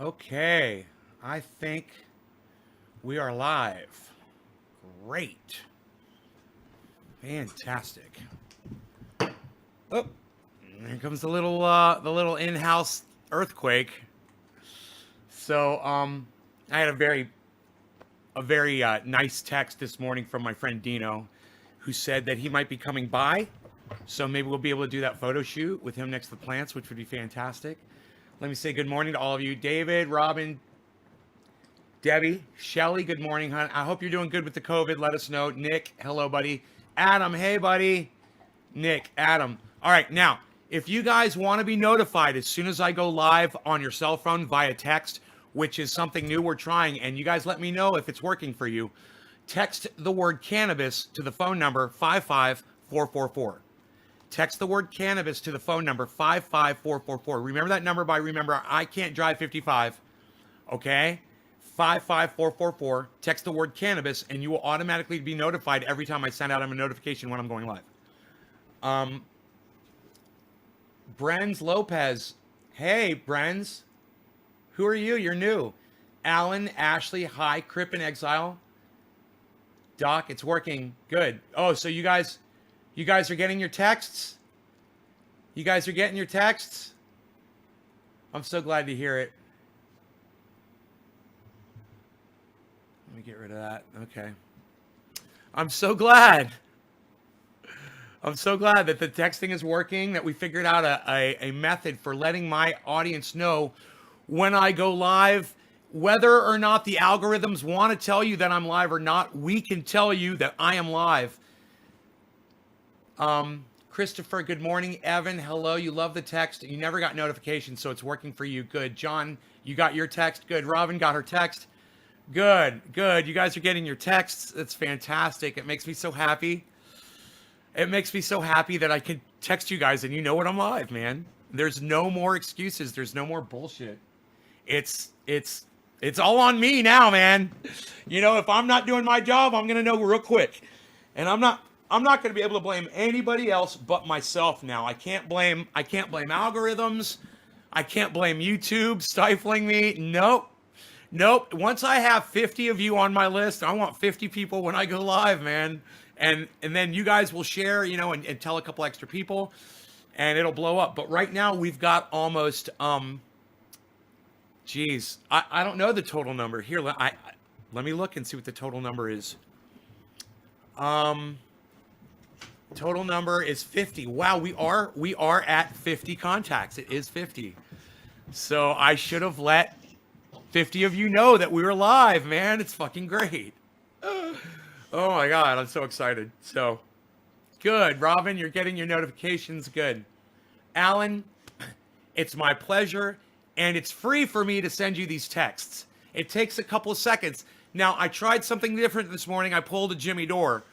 Okay, I think we are live. Great. Fantastic. Oh, here comes the little in-house earthquake. So, I had a very nice text this morning from my friend Dino, who said that he might be coming by. So maybe we'll be able to do that photo shoot with him next to the plants, which would be fantastic. Let me say good morning to all of you. David, Robin, Debbie, Shelly, good morning, hon. I hope you're doing good with the COVID. Let us know. Nick, hello, buddy. Adam, hey, buddy. Nick, Adam. All right, now, if you guys want to be notified as soon as I go live on your cell phone via text, which is something new we're trying, and you guys let me know if it's working for you, text the word cannabis to the phone number 55444. Text the word cannabis to the phone number 55444. Remember that number by remember, I can't drive 55, okay? 55444. Text the word cannabis, and you will automatically be notified every time I send out a notification when I'm going live. Brenz Lopez. Hey, Brenz. Who are you? You're new. Alan, Ashley, hi. Crip in Exile. Doc, it's working. Good. Oh, so you guys are getting your texts? You guys are getting your texts? I'm so glad to hear it. Let me get rid of that. Okay. I'm so glad. I'm so glad that the texting is working, that we figured out a method for letting my audience know when I go live. Whether or not the algorithms want to tell you that I'm live or not, we can tell you that I am live. Christopher, good morning. Evan, hello. You love the text. You never got notifications, so it's working for you. Good. John, you got your text. Good. Robin got her text. Good. Good. You guys are getting your texts. That's fantastic. It makes me so happy. It makes me so happy that I can text you guys and you know when I'm live, man. There's no more excuses. There's no more bullshit. It's all on me now, man. You know, if I'm not doing my job, I'm gonna know real quick. And I'm not gonna be able to blame anybody else but myself now. I can't blame algorithms. I can't blame YouTube stifling me. Nope. Nope. Once I have 50 of you on my list, I want 50 people when I go live, man. And then you guys will share, you know, and tell a couple extra people, and it'll blow up. But right now we've got almost geez, I don't know the total number. Here, let me look and see what the total number is. Total number is 50. Wow, we are at 50 contacts. It is 50. So I should have let 50 of you know that we were live, man. It's fucking great. Oh my God, I'm so excited. So good. Robin, you're getting your notifications. Good. Alan, it's my pleasure. And it's free for me to send you these texts. It takes a couple of seconds. Now, I tried something different this morning. I pulled a Jimmy Dore.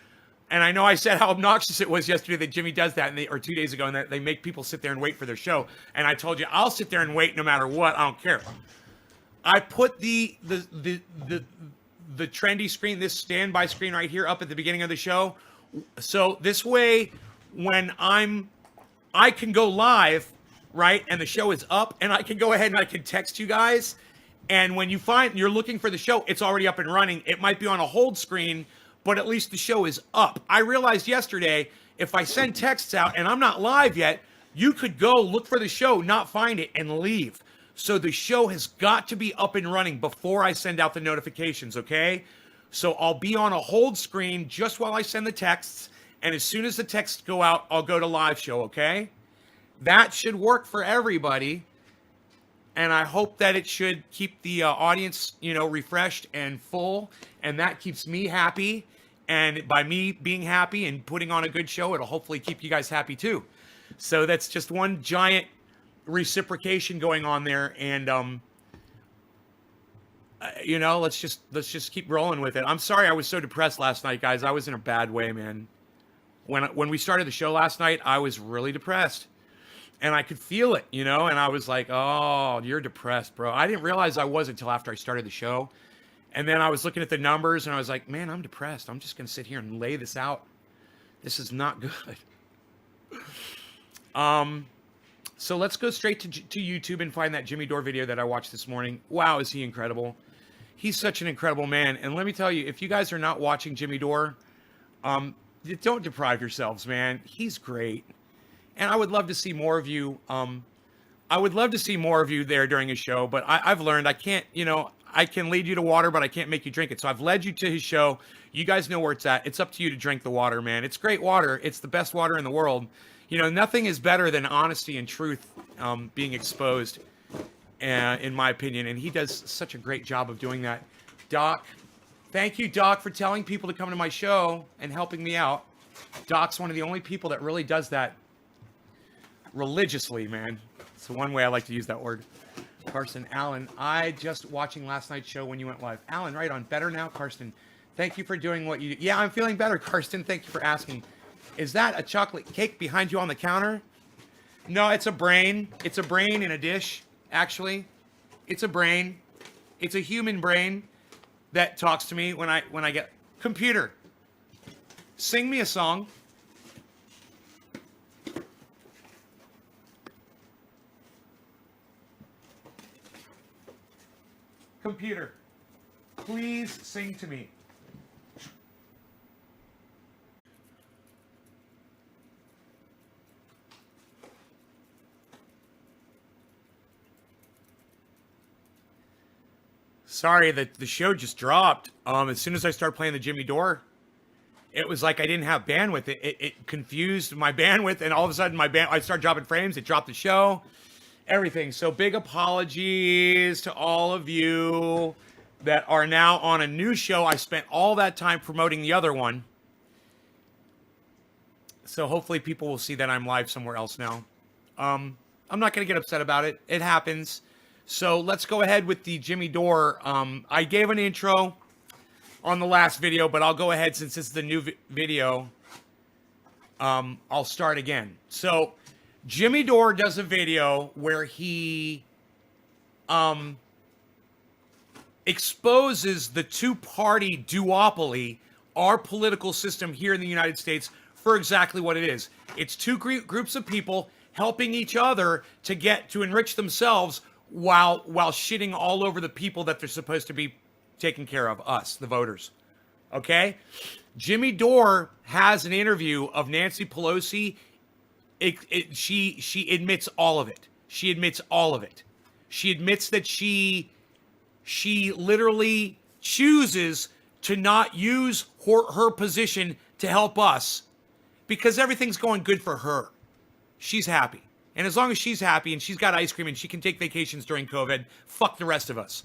And I know I said how obnoxious it was yesterday that Jimmy does that, or 2 days ago, and that they make people sit there and wait for their show. And I told you, I'll sit there and wait no matter what. I don't care. I put the trendy screen, this standby screen right here up at the beginning of the show. So this way, when I can go live, right, and the show is up, and I can go ahead and I can text you guys. And when you find you're looking for the show, it's already up and running. It might be on a hold screen, but at least the show is up. I realized yesterday, if I send texts out and I'm not live yet, you could go look for the show, not find it, and leave. So the show has got to be up and running before I send out the notifications, okay? So I'll be on a hold screen just while I send the texts, and as soon as the texts go out, I'll go to live show, okay? That should work for everybody, and I hope that it should keep the audience, you know, refreshed and full, and that keeps me happy. And by me being happy and putting on a good show, it'll hopefully keep you guys happy too. So that's just one giant reciprocation going on there, and you know, let's just keep rolling with it. I'm sorry I was so depressed last night, guys. I was in a bad way, man. When we started the show last night, I was really depressed. And I could feel it, you know, and I was like, oh, you're depressed, bro. I didn't realize I was until after I started the show. And then I was looking at the numbers and I was like, man, I'm depressed. I'm just going to sit here and lay this out. This is not good. So let's go straight to YouTube and find that Jimmy Dore video that I watched this morning. Wow, is he incredible. He's such an incredible man. And let me tell you, if you guys are not watching Jimmy Dore, don't deprive yourselves, man. He's great. And I would love to see more of you. I would love to see more of you there during his show, but I've learned I can't, I can lead you to water, but I can't make you drink it. So I've led you to his show. You guys know where it's at. It's up to you to drink the water, man. It's great water. It's the best water in the world. Nothing is better than honesty and truth being exposed, in my opinion. And he does such a great job of doing that. Doc, thank you, Doc, for telling people to come to my show and helping me out. Doc's one of the only people that really does that religiously, man. It's the one way I like to use that word. Karsten, Alan, I just watching last night's show when you went live. Alan, right on. Better now, Karsten. Thank you for doing what you do. Yeah, I'm feeling better, Karsten. Thank you for asking. Is that a chocolate cake behind you on the counter? No, it's a brain. It's a brain in a dish, actually. It's a brain. It's a human brain that talks to me when I get... Computer, sing me a song. Computer, please sing to me. Sorry, the show just dropped. As soon as I started playing the Jimmy Dore, it was like I didn't have bandwidth. It confused my bandwidth, and all of a sudden I started dropping frames. It dropped the show, everything. So big apologies to all of you that are now on a new show. I spent all that time promoting the other one. So hopefully people will see that I'm live somewhere else now. I'm not going to get upset about it. It happens. So let's go ahead with the Jimmy Dore. I gave an intro on the last video, but I'll go ahead since this is the new video. I'll start again. So Jimmy Dore does a video where he exposes the two-party duopoly, our political system here in the United States, for exactly what it is. It's two groups of people helping each other to enrich themselves while shitting all over the people that they're supposed to be taking care of, us, the voters. Okay? Jimmy Dore has an interview of Nancy Pelosi. She admits all of it. She admits all of it. She admits that she literally chooses to not use her position to help us because everything's going good for her. She's happy. And as long as she's happy and she's got ice cream and she can take vacations during COVID, fuck the rest of us.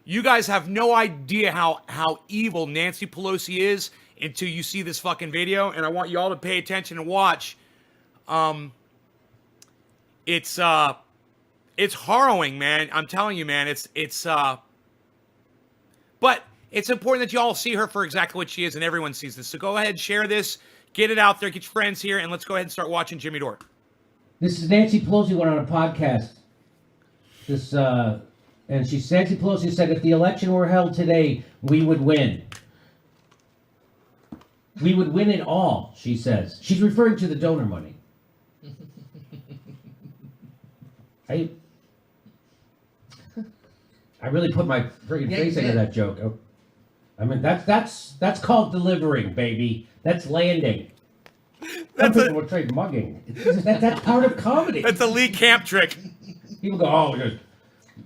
You guys have no idea how evil Nancy Pelosi is until you see this fucking video. And I want you all to pay attention and watch. It's harrowing, man. I'm telling you, man. But it's important that you all see her for exactly what she is, and everyone sees this. So go ahead, share this, get it out there, get your friends here, and let's go ahead and start watching Jimmy Dore. This is Nancy Pelosi went on a podcast. And Nancy Pelosi said if the election were held today, we would win. We would win it all, she says. She's referring to the donor money. I really put my friggin' face into that joke. I mean, that's called delivering, baby. That's landing. Some people will trade mugging. That's part of comedy. That's a Lee Camp trick. People go, oh, there's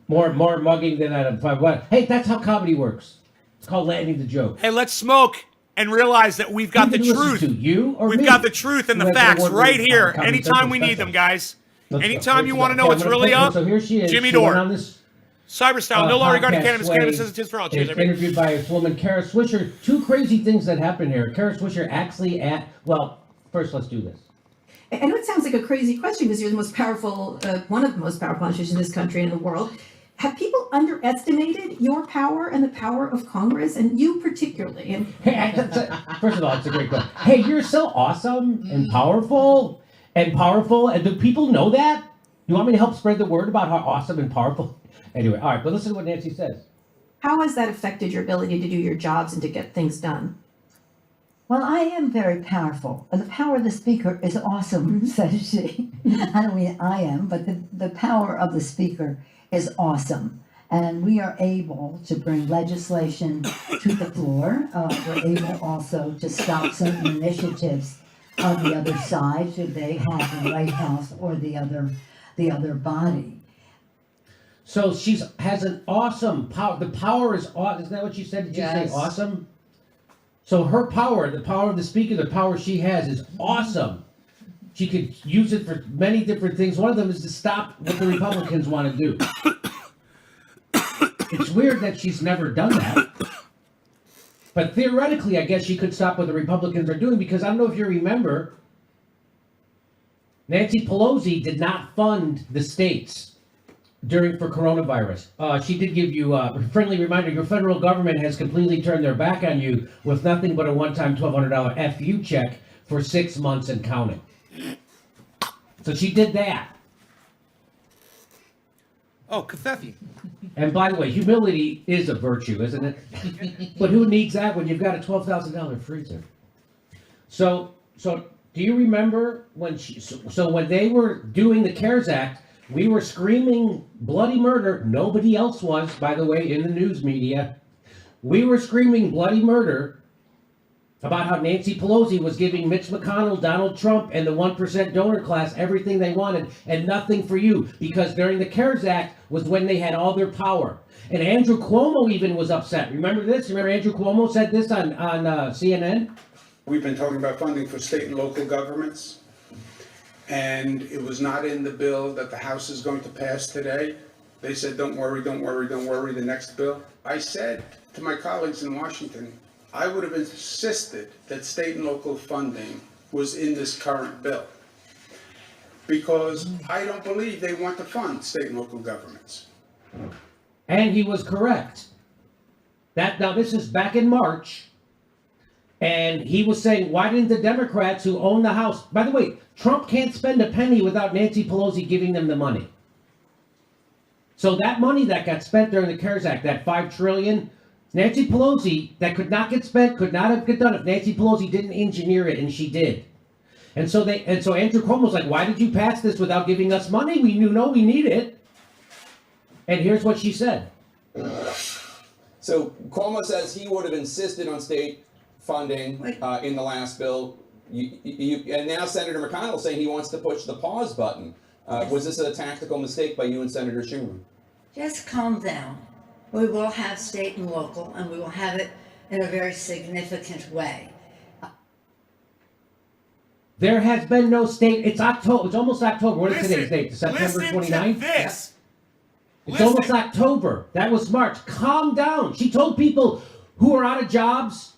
more mugging than out of five. What? Hey, that's how comedy works. It's called landing the joke. Hey, let's smoke and realize that we've got the truth. We've got the truth and the facts right here. Anytime we need them, guys. Anytime you want to know what's really up, so here she is. Jimmy Dore. Cyberstyle, no law regarding cannabis. Cannabis is a test for all. Cheers, interviewed by this woman, Kara Swisher. Two crazy things that happened here. Kara Swisher actually first let's do this. I know it sounds like a crazy question because you're the most powerful, one of the most powerful politicians in this country and in the world. Have people underestimated your power and the power of Congress, and you particularly? And first of all, it's a great question. Hey, you're so awesome and powerful, and do people know that? You want me to help spread the word about how awesome and powerful? Anyway, all right, but listen to what Nancy says. How has that affected your ability to do your jobs and to get things done? Well, I am very powerful. The power of the speaker is awesome, says she. I don't mean I am, but the power of the speaker is awesome. And we are able to bring legislation to the floor. We're able also to stop certain initiatives of the other side, should they have the White House or the other body. So she has an awesome power. The power is awesome. Isn't that what you said? Did you say awesome? So her power, the power of the speaker, the power she has is awesome. She could use it for many different things. One of them is to stop what the Republicans want to do. It's weird that she's never done that. But theoretically, I guess she could stop what the Republicans are doing, because I don't know if you remember, Nancy Pelosi did not fund the states for coronavirus. She did give you a friendly reminder, your federal government has completely turned their back on you with nothing but a one-time $1,200 FU check for 6 months and counting. So she did that. Oh, Kafefi. And by the way, humility is a virtue, isn't it? But who needs that when you've got a $12,000 freezer? So do you remember when when they were doing the CARES Act, we were screaming bloody murder. Nobody else was, by the way, in the news media. We were screaming bloody murder about how Nancy Pelosi was giving Mitch McConnell, Donald Trump, and the 1% donor class everything they wanted and nothing for you, because during the CARES Act was when they had all their power. And Andrew Cuomo even was upset. Remember this? Remember Andrew Cuomo said this on CNN? We've been talking about funding for state and local governments, and it was not in the bill that the House is going to pass today. They said, don't worry, don't worry, don't worry, the next bill. I said to my colleagues in Washington, I would have insisted that state and local funding was in this current bill, because I don't believe they want to fund state and local governments. And he was correct. Now this is back in March, and he was saying, why didn't the Democrats who own the House, by the way, Trump can't spend a penny without Nancy Pelosi giving them the money. So that money that got spent during the CARES Act, that $5 trillion, Nancy Pelosi, that could not get spent, could not have get done if Nancy Pelosi didn't engineer it, and she did. And so Andrew Cuomo was like, why did you pass this without giving us money? We we need it. And here's what she said. So Cuomo says he would have insisted on state funding in the last bill. And now Senator McConnell saying he wants to push the pause button. Was this a tactical mistake by you and Senator Schumer? Just calm down. We will have state and local, and we will have it in a very significant way. There has been no state. It's October. It's almost October. What is today's date? September 29th? This. It's almost October. That was March. Calm down. She told people who are out of jobs.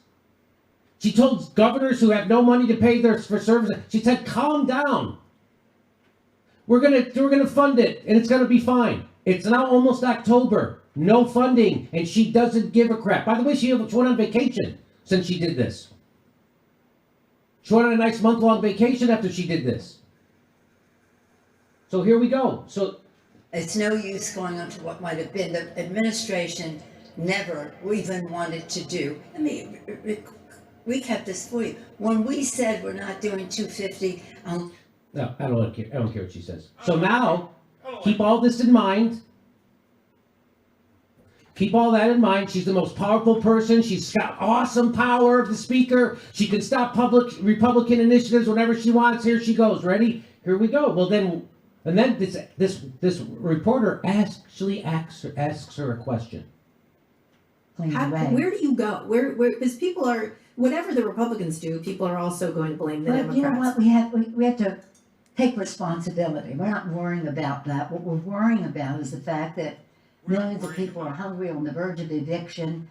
She told governors who have no money to pay for services. She said, calm down. We're gonna fund it, and it's gonna be fine. It's now almost October. No funding, and she doesn't give a crap. By the way, she went on vacation since she did this. She went on a nice month-long vacation after she did this. So here we go. So It's no use going on to what might have been. The administration never even wanted to do. I mean, we kept this for you. When we said we're not doing 250, no, I don't care. I don't care what she says. So now, keep all this in mind. Keep all that in mind. She's the most powerful person. She's got awesome power of the speaker. She can stop Republican initiatives whenever she wants. Here she goes. Ready? Here we go. Well then, and then this reporter actually asks her a question. Where do you go? Where because people are, whatever the Republicans do, people are also going to blame the But Democrats. you know what? We have to take responsibility. We're not worrying about that. What we're worrying about is the fact that millions of people are hungry, on the verge of eviction,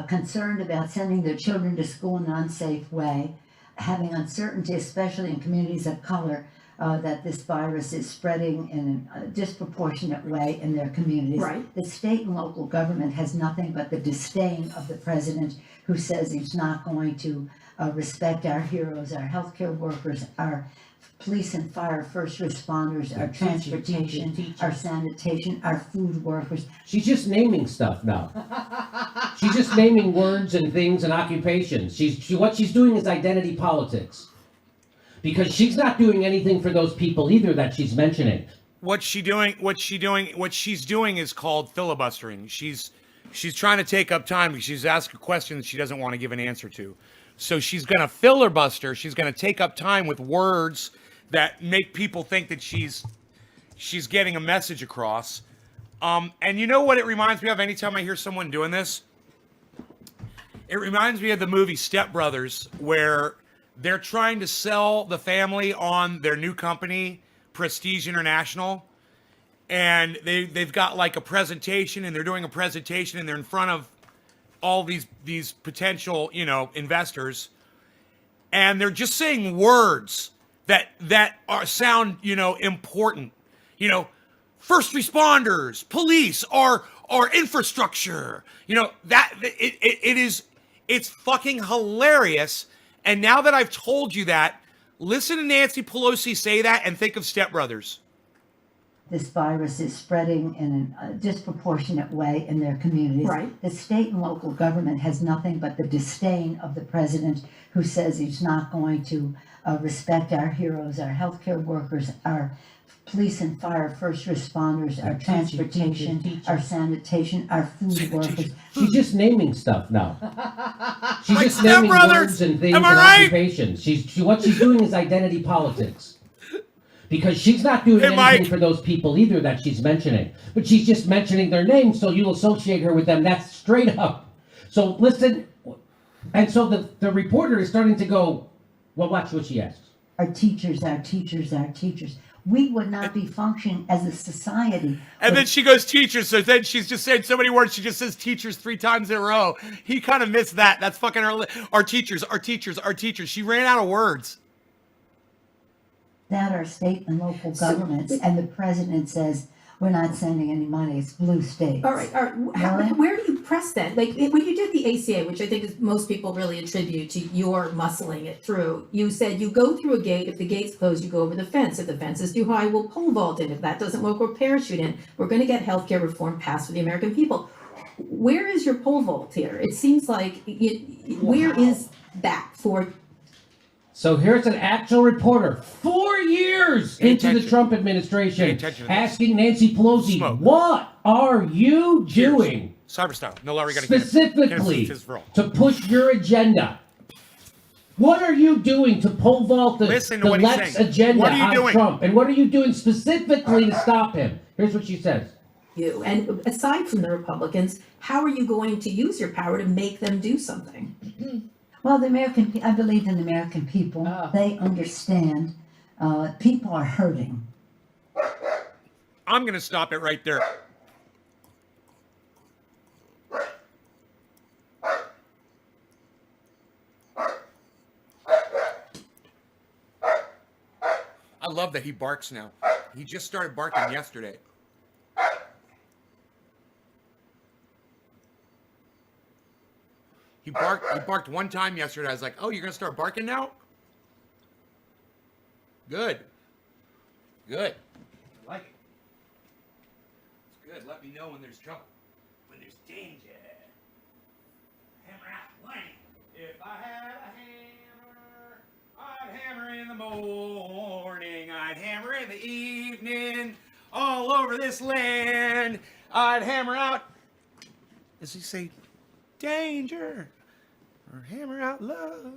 concerned about sending their children to school in an unsafe way, having uncertainty, especially in communities of color, that this virus is spreading in a disproportionate way in their communities. Right. The state and local government has nothing but the disdain of the president, who says he's not going to respect our heroes, our healthcare workers, our police and fire, first responders, our transportation, our sanitation, our food workers. She's just naming stuff now. She's just naming words and things and occupations. What she's doing is identity politics. Because she's not doing anything for those people either that she's mentioning. What she's doing is called filibustering. She's trying to take up time because she's asked a question that she doesn't want to give an answer to. So she's going to filibuster. She's going to take up time with words that make people think that she's getting a message across. And you know what it reminds me of anytime I hear someone doing this? It reminds me of the movie Step Brothers, where they're trying to sell the family on their new company, Prestige International. And they've got like a presentation, and they're doing a presentation, and they're in front of all these potential, investors. And they're just saying words that sound, important. First responders, police, our infrastructure. It's fucking hilarious. And now that I've told you that, listen to Nancy Pelosi say that and think of Step Brothers. This virus is spreading in a disproportionate way in their communities. Right. The state and local government has nothing but the disdain of the president, who says he's not going to respect our heroes, our healthcare workers, our police and fire, first responders, our transportation, our sanitation, our food workers. She's just naming stuff now. She's Like just naming Step Brothers. words and things Am and I right? occupations. What she's doing is identity politics. Because she's not doing anything for those people either that she's mentioning. But she's just mentioning their names, so you'll associate her with them. That's straight up. So listen, and so the reporter is starting to go, well, watch what she asks. Our teachers, our teachers, our teachers. We would not be functioning as a society. And then she goes teachers, so then she's just saying so many words. She just says teachers 3 times in a row. He kind of missed that. That's fucking our teachers, our teachers, our teachers. She ran out of words. That our state and local governments, and the president says, we're not sending any money, it's blue states. All right. Really? Where do you press that? Like when you did the ACA, which I think is most people really attribute to your muscling it through, you said you go through a gate. If the gate's closed, you go over the fence. If the fence is too high, we'll pole vault in. If that doesn't work, we'll parachute in. We're going to get healthcare reform passed for the American people. Where is your pole vault here? It seems like where is that for? So here's an actual reporter, 4 years into the Trump administration, asking Nancy Pelosi, what are you doing Cyber style. No longer going specifically to push your agenda? What are you doing to pole vault the left's agenda on Trump? And what are you doing specifically to stop him? Here's what she says. You and aside from the Republicans, how are you going to use your power to make them do something? Well, I believe in the American people. They understand. People are hurting. I'm going to stop it right there. I love that he barks now. He just started barking yesterday. He barked one time yesterday. I was like, oh, you're going to start barking now? Good. Good. I like it. It's good. Let me know when there's trouble. When there's danger. Hammer out lane. If I had a hammer, I'd hammer in the morning. I'd hammer in the evening. All over this land. I'd hammer out. Does he say danger? Or hammer out love.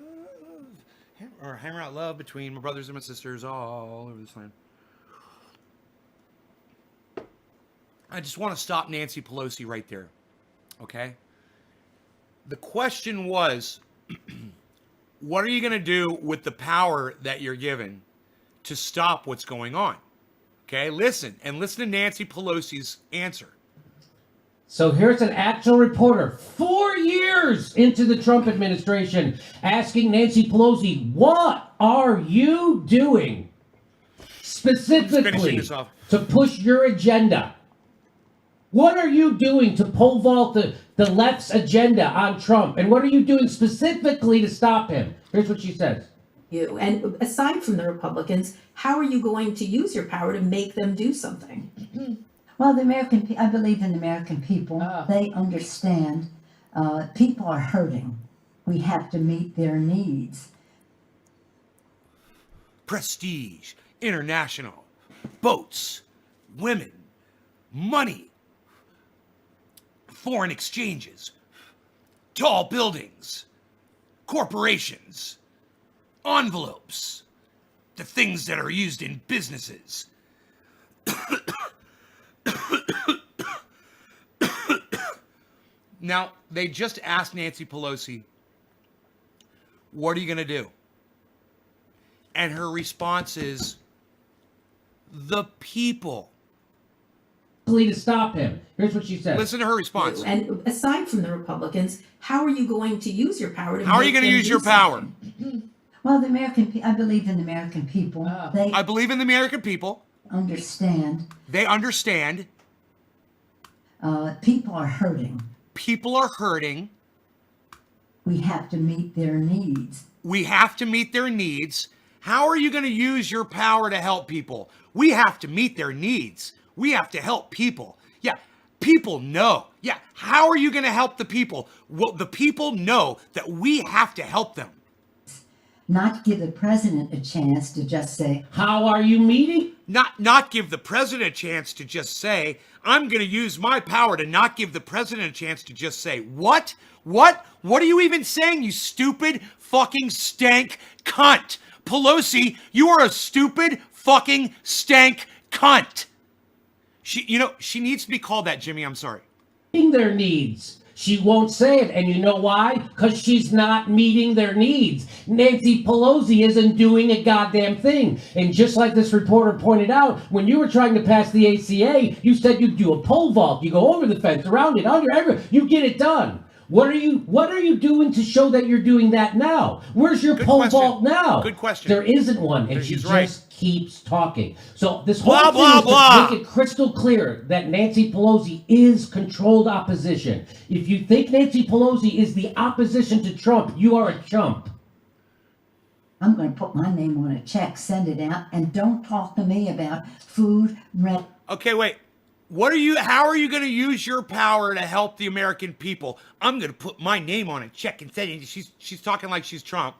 Or hammer out love between my brothers and my sisters all over this land. I just want to stop Nancy Pelosi right there. Okay? The question was, what are you going to do with the power that you're given to stop what's going on? Okay? Listen to Nancy Pelosi's answer. So here's an actual reporter, 4 years into the Trump administration, asking Nancy Pelosi, what are you doing specifically to push your agenda? What are you doing to pole vault the left's agenda on Trump? And what are you doing specifically to stop him? Here's what she says. you? And aside from the Republicans, how are you going to use your power to make them do something? Well, I believe in the American people. They understand. People are hurting. We have to meet their needs. Prestige, international, boats, women, money, foreign exchanges, tall buildings, corporations, envelopes, the things that are used in businesses. Now, they just asked Nancy Pelosi, what are you going to do? And her response is, the people. To stop him. Here's what she said. Listen to her response. And aside from the Republicans, how are you going to use your power to How are you going to use your power? Well, I believe in the American people. They I believe in the American people. understand. They understand. People are hurting. People are hurting. We have to meet their needs. We have to meet their needs. How are you going to use your power to help people? We have to meet their needs. We have to help people. Yeah, people know. Yeah, how are you going to help the people? Well, the people know that we have to help them. Not give the president a chance to just say, How are you meeting? Not give the president a chance to just say, I'm going to use my power to not give the president a chance to just say, what? What? What are you even saying, you stupid fucking stank cunt? Pelosi, you are a stupid fucking stank cunt. She needs to be called that, Jimmy. I'm sorry. Their needs. She won't say it, and you know why? Because she's not meeting their needs. Nancy Pelosi isn't doing a goddamn thing. And just like this reporter pointed out, when you were trying to pass the ACA, you said you'd do a pole vault. You go over the fence, around it, under everything. You get it done. What are you doing to show that you're doing that now? Where's your pole vault now? Good question. There isn't one, and she He's just right. keeps talking. So this whole Blah, thing blah, is blah. to make it crystal clear that Nancy Pelosi is controlled opposition. If you think Nancy Pelosi is the opposition to Trump, you are a chump. I'm going to put my name on a check, send it out, and don't talk to me about food, rent. Okay, wait. How are you going to use your power to help the American people? I'm going to put my name on a check and say she's talking like she's Trump.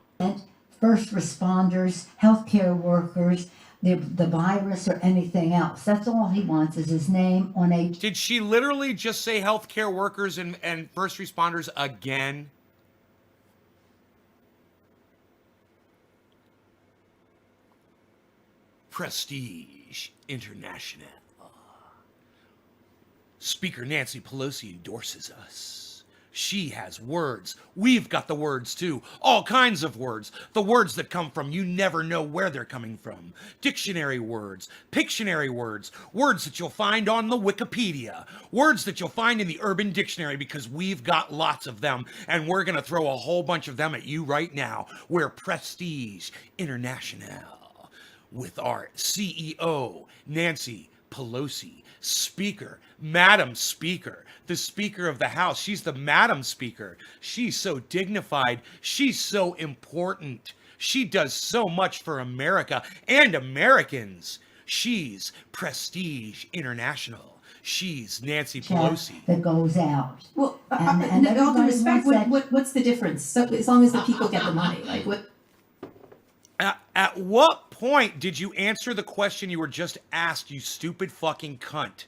First responders, healthcare workers, the virus, or anything else. That's all he wants is his name on a. Did she literally just say healthcare workers and first responders again? Prestige International. Speaker Nancy Pelosi endorses us. She has words. We've got the words too. All kinds of words. The words that come from you never know where they're coming from. Dictionary words, Pictionary words, words that you'll find on the Wikipedia, words that you'll find in the Urban Dictionary because we've got lots of them and we're going to throw a whole bunch of them at you right now. We're Prestige International with our CEO, Nancy Pelosi, Speaker, Madam Speaker, the Speaker of the House. She's the Madam Speaker. She's so dignified. She's so important. She does so much for America and Americans. She's Prestige International. She's Nancy Pelosi. That goes out. Well, And all due everybody respect, wants that. what's the difference? So, as long as the people get the money, like what? At what point did you answer the question you were just asked, you stupid fucking cunt?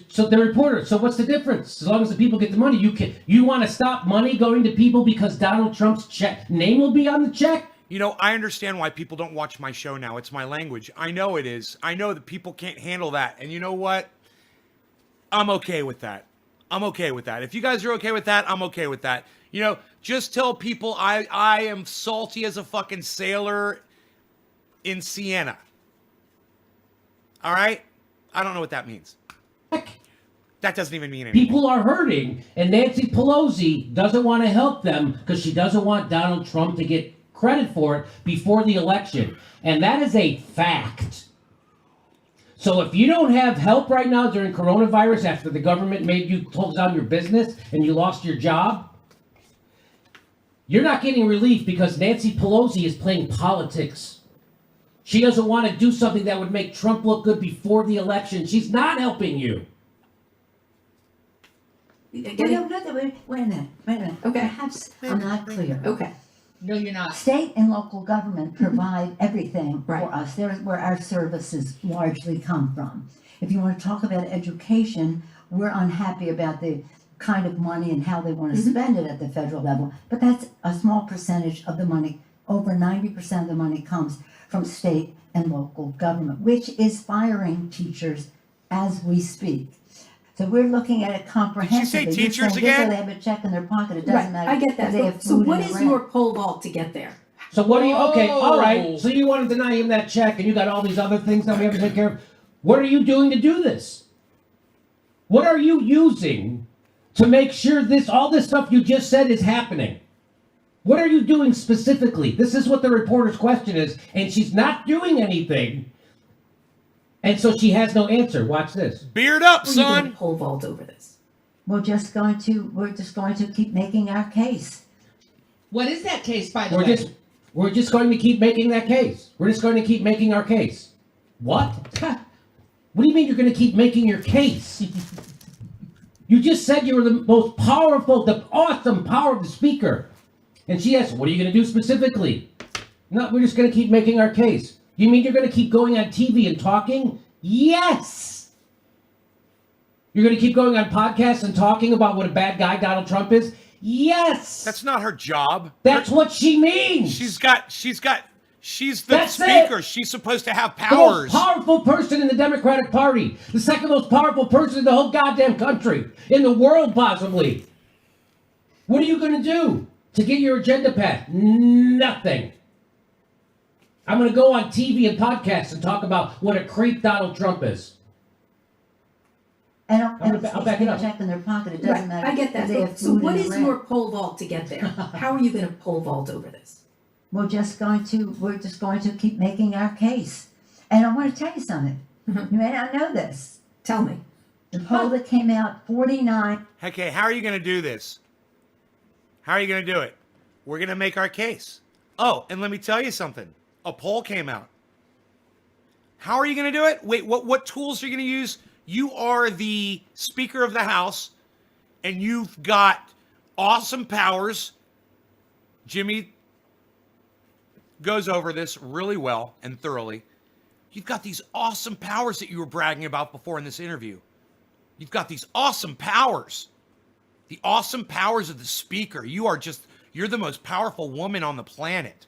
So the reporter, so what's the difference? As long as the people get the money, you want to stop money going to people because Donald Trump's name will be on the check? You know, I understand why people don't watch my show now. It's my language. I know it is. I know that people can't handle that. And you know what? I'm okay with that. I'm okay with that. If you guys are okay with that, I'm okay with that. You know, just tell people I am salty as a fucking sailor in Siena. All right? I don't know what that means. That doesn't even mean anything. People are hurting, and Nancy Pelosi doesn't want to help them because she doesn't want Donald Trump to get credit for it before the election. And that is a fact. So if you don't have help right now during coronavirus after the government made you close down your business and you lost your job, You're not getting relief because Nancy Pelosi is playing politics. She doesn't want to do something that would make Trump look good before the election. She's not helping you. Wait a minute. Okay. Perhaps I'm not clear. Okay, No, you're not. State and local government provide everything Right. for us. There's where our services largely come from. If you want to talk about education, we're unhappy about the kind of money and how they want to spend it at the federal level. But that's a small percentage of the money. Over 90% of the money comes from state and local government, which is firing teachers as we speak. So we're looking at it comprehensively. You're teachers saying again? They have a check in their pocket. It right, doesn't matter. I get if that. They have So food what in is the your rent. pole vault to get there? So what do you, okay, all Whoa. right. So you want to deny him that check and you got all these other things that we have to take care of. What are you doing to do this? What are you using to make sure all this stuff you just said is happening? What are you doing specifically? This is what the reporter's question is, and she's not doing anything. And so she has no answer. Watch this. Beard up, How are you going son. to pole vault over this? We're just going to keep making our case. What is that case, by the way? We're just going to keep making that case. We're just going to keep making our case. What? What do you mean you're going to keep making your case? You just said you were the most powerful, the awesome power of the speaker. And she asked, what are you going to do specifically? No, we're just going to keep making our case. You mean you're going to keep going on TV and talking? Yes! You're going to keep going on podcasts and talking about what a bad guy Donald Trump is? Yes! That's not her job. That's what she means! She's the That's speaker. it. She's supposed to have The most powers. powerful person in the Democratic Party. The second most powerful person in the whole goddamn country. In the world, possibly. What are you going to do to get your agenda passed? Nothing. I'm going to go on TV and podcasts and talk about what a creep Donald Trump is. I'll back it up. Check in their pocket. It doesn't Right, matter. I get that. if they have So food what in is the rent. your pole vault to get there? How are you going to pole vault over this? We're just going to keep making our case. And I want to tell you something. You may not know this. Tell me. The poll that came out, 49. Okay, how are you going to do this? How are you going to do it? We're going to make our case. Oh, and let me tell you something. A poll came out. How are you going to do it? Wait, what tools are you going to use? You are the Speaker of the House, and you've got awesome powers. Jimmy goes over this really well and thoroughly. You've got these awesome powers that you were bragging about before in this interview. You've got these awesome powers. The awesome powers of the Speaker. You're the most powerful woman on the planet.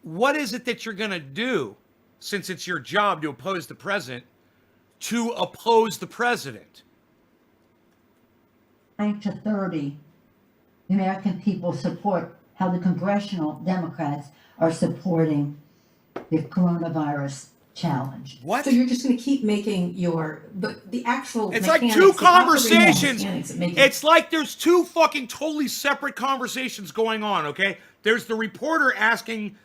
What is it that you're going to do, since it's your job to oppose the president, to oppose the president? 9 to 30, the American people support how the congressional Democrats are supporting the coronavirus challenge. What? So you're just going to keep making but the actual It's like mechanics, two the operating conversations. mechanics of making- It's like there's two fucking totally separate conversations going on, okay? There's the reporter asking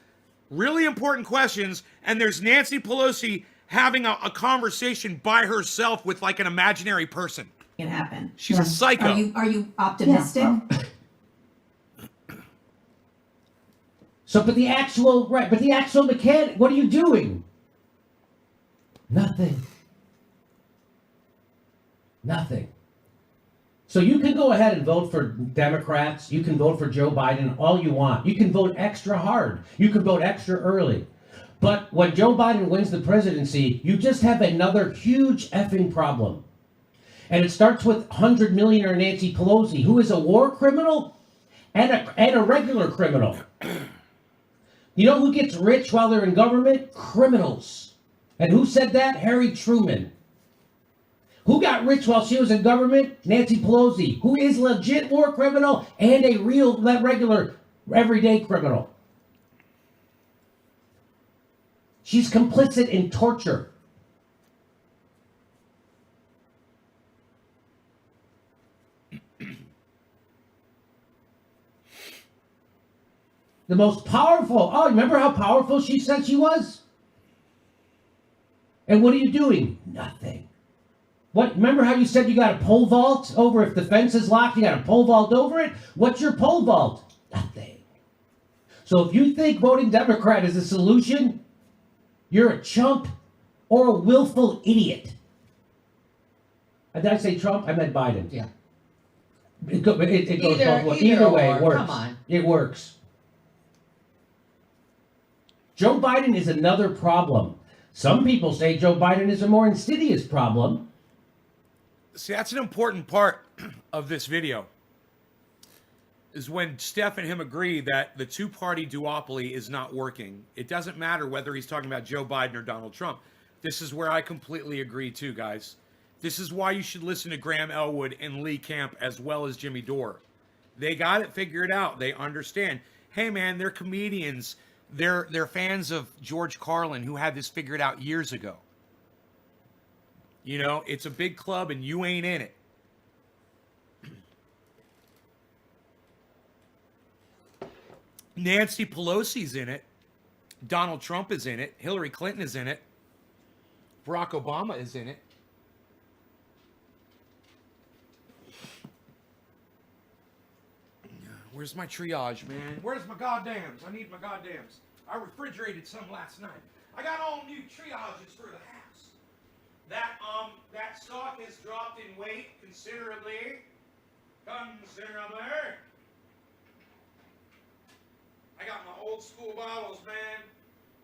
really important questions, and there's Nancy Pelosi having a conversation by herself with like an imaginary person. can happen. She's a psycho. Are you optimistic? Yeah, But the actual mechanic, what are you doing? Nothing. So you can go ahead and vote for Democrats. You can vote for Joe Biden all you want. You can vote extra hard. You can vote extra early. But when Joe Biden wins the presidency, you just have another huge effing problem. And it starts with 100 millionaire Nancy Pelosi, who is a war criminal and a regular criminal. You know who gets rich while they're in government? Criminals. And who said that? Harry Truman. Who got rich while she was in government? Nancy Pelosi, who is legit war criminal and a real, regular, everyday criminal. She's complicit in torture. The most powerful. Oh, remember how powerful she said she was? And what are you doing? Nothing. What? Remember how you said you got a pole vault over if the fence is locked, you got a pole vault over it? What's your pole vault? Nothing. So if you think voting Democrat is a solution, you're a chump or a willful idiot. And did I say Trump? I meant Biden. Yeah. It goes both ways. Either Either way, or, it works. come on. It works. Joe Biden is another problem. Some people say Joe Biden is a more insidious problem. See, that's an important part of this video. Is when Steph and him agree that the two-party duopoly is not working. It doesn't matter whether he's talking about Joe Biden or Donald Trump. This is where I completely agree too, guys. This is why you should listen to Graham Elwood and Lee Camp as well as Jimmy Dore. They got it figured out. They understand. Hey, man, they're comedians. They're fans of George Carlin, who had this figured out years ago. You know, it's a big club and you ain't in it. Nancy Pelosi's in it. Donald Trump is in it. Hillary Clinton is in it. Barack Obama is in it. Where's my triage, man? Where's my goddams? I need my goddams. I refrigerated some last night. I got all new triages for the house. That stock has dropped in weight considerably. Considerably. I got my old school bottles, man.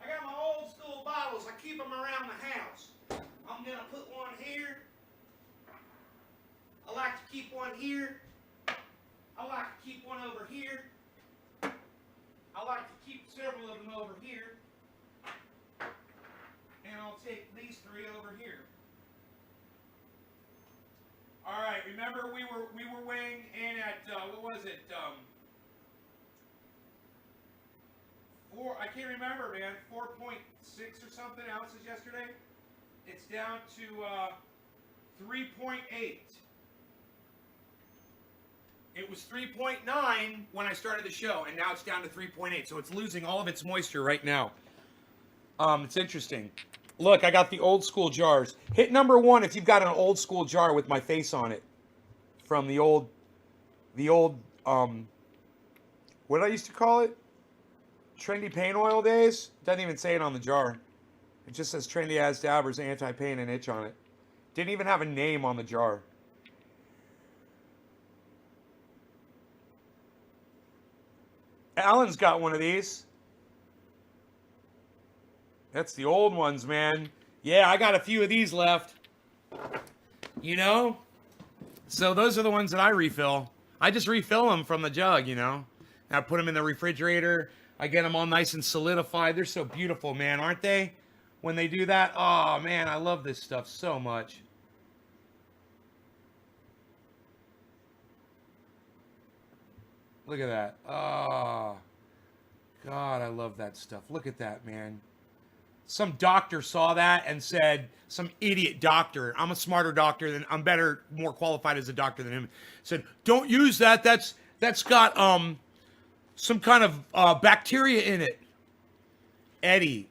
I got my old school bottles. I keep them around the house. I'm going to put one here. I like to keep one here. I like to keep one over here. I like to keep several of them over here. And I'll take these three over here. All right, remember we were weighing in at what was it? I can't remember, man. 4.6 or something ounces yesterday. It's down to 3.8. It was 3.9 when I started the show, and now it's down to 3.8. So it's losing all of its moisture right now. It's interesting. Look, I got the old school jars. Hit number 1 if you've got an old school jar with my face on it. From the old, what did I used to call it? Trendy paint oil days? Doesn't even say it on the jar. It just says Trendy As Dabbers Anti-Pain and Itch on it. Didn't even have a name on the jar. Alan's got one of these. That's the old ones, man. Yeah, I got a few of these left. You know? So those are the ones that I refill. I just refill them from the jug, you know? And I put them in the refrigerator. I get them all nice and solidified. They're so beautiful, man, aren't they? When they do that, oh, man, I love this stuff so much. Look at that. Oh, God, I love that stuff. Look at that, man. Some doctor saw that and said, some idiot doctor, I'm a smarter doctor than, I'm better, more qualified as a doctor than him, said, don't use that. That's got some kind of bacteria in it. Eddie,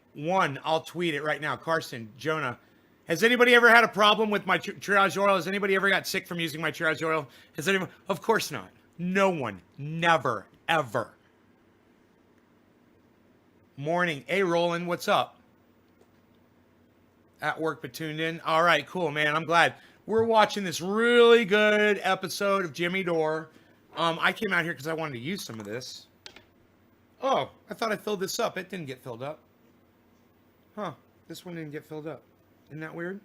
I'll tweet it right now. Carson, Jonah, has anybody ever had a problem with my triage oil? Has anybody ever got sick from using my triage oil? Has anyone? Of course not. No one. Never. Ever. Morning. Hey, Roland, what's up? At work but tuned in. All right, cool, man. I'm glad. We're watching this really good episode of Jimmy Dore. I came out here because I wanted to use some of this. Oh, I thought I filled this up. It didn't get filled up. Huh. This one didn't get filled up. Isn't that weird?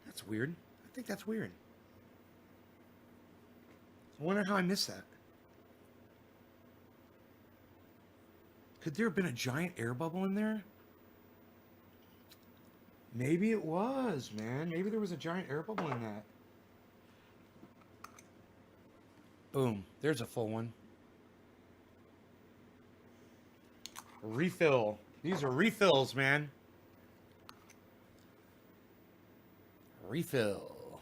That's weird. I think that's weird. I wonder how I missed that. Could there have been a giant air bubble in there? Maybe it was, man. Maybe there was a giant air bubble in that. Boom. There's a full one. Refill. These are refills, man. Refill.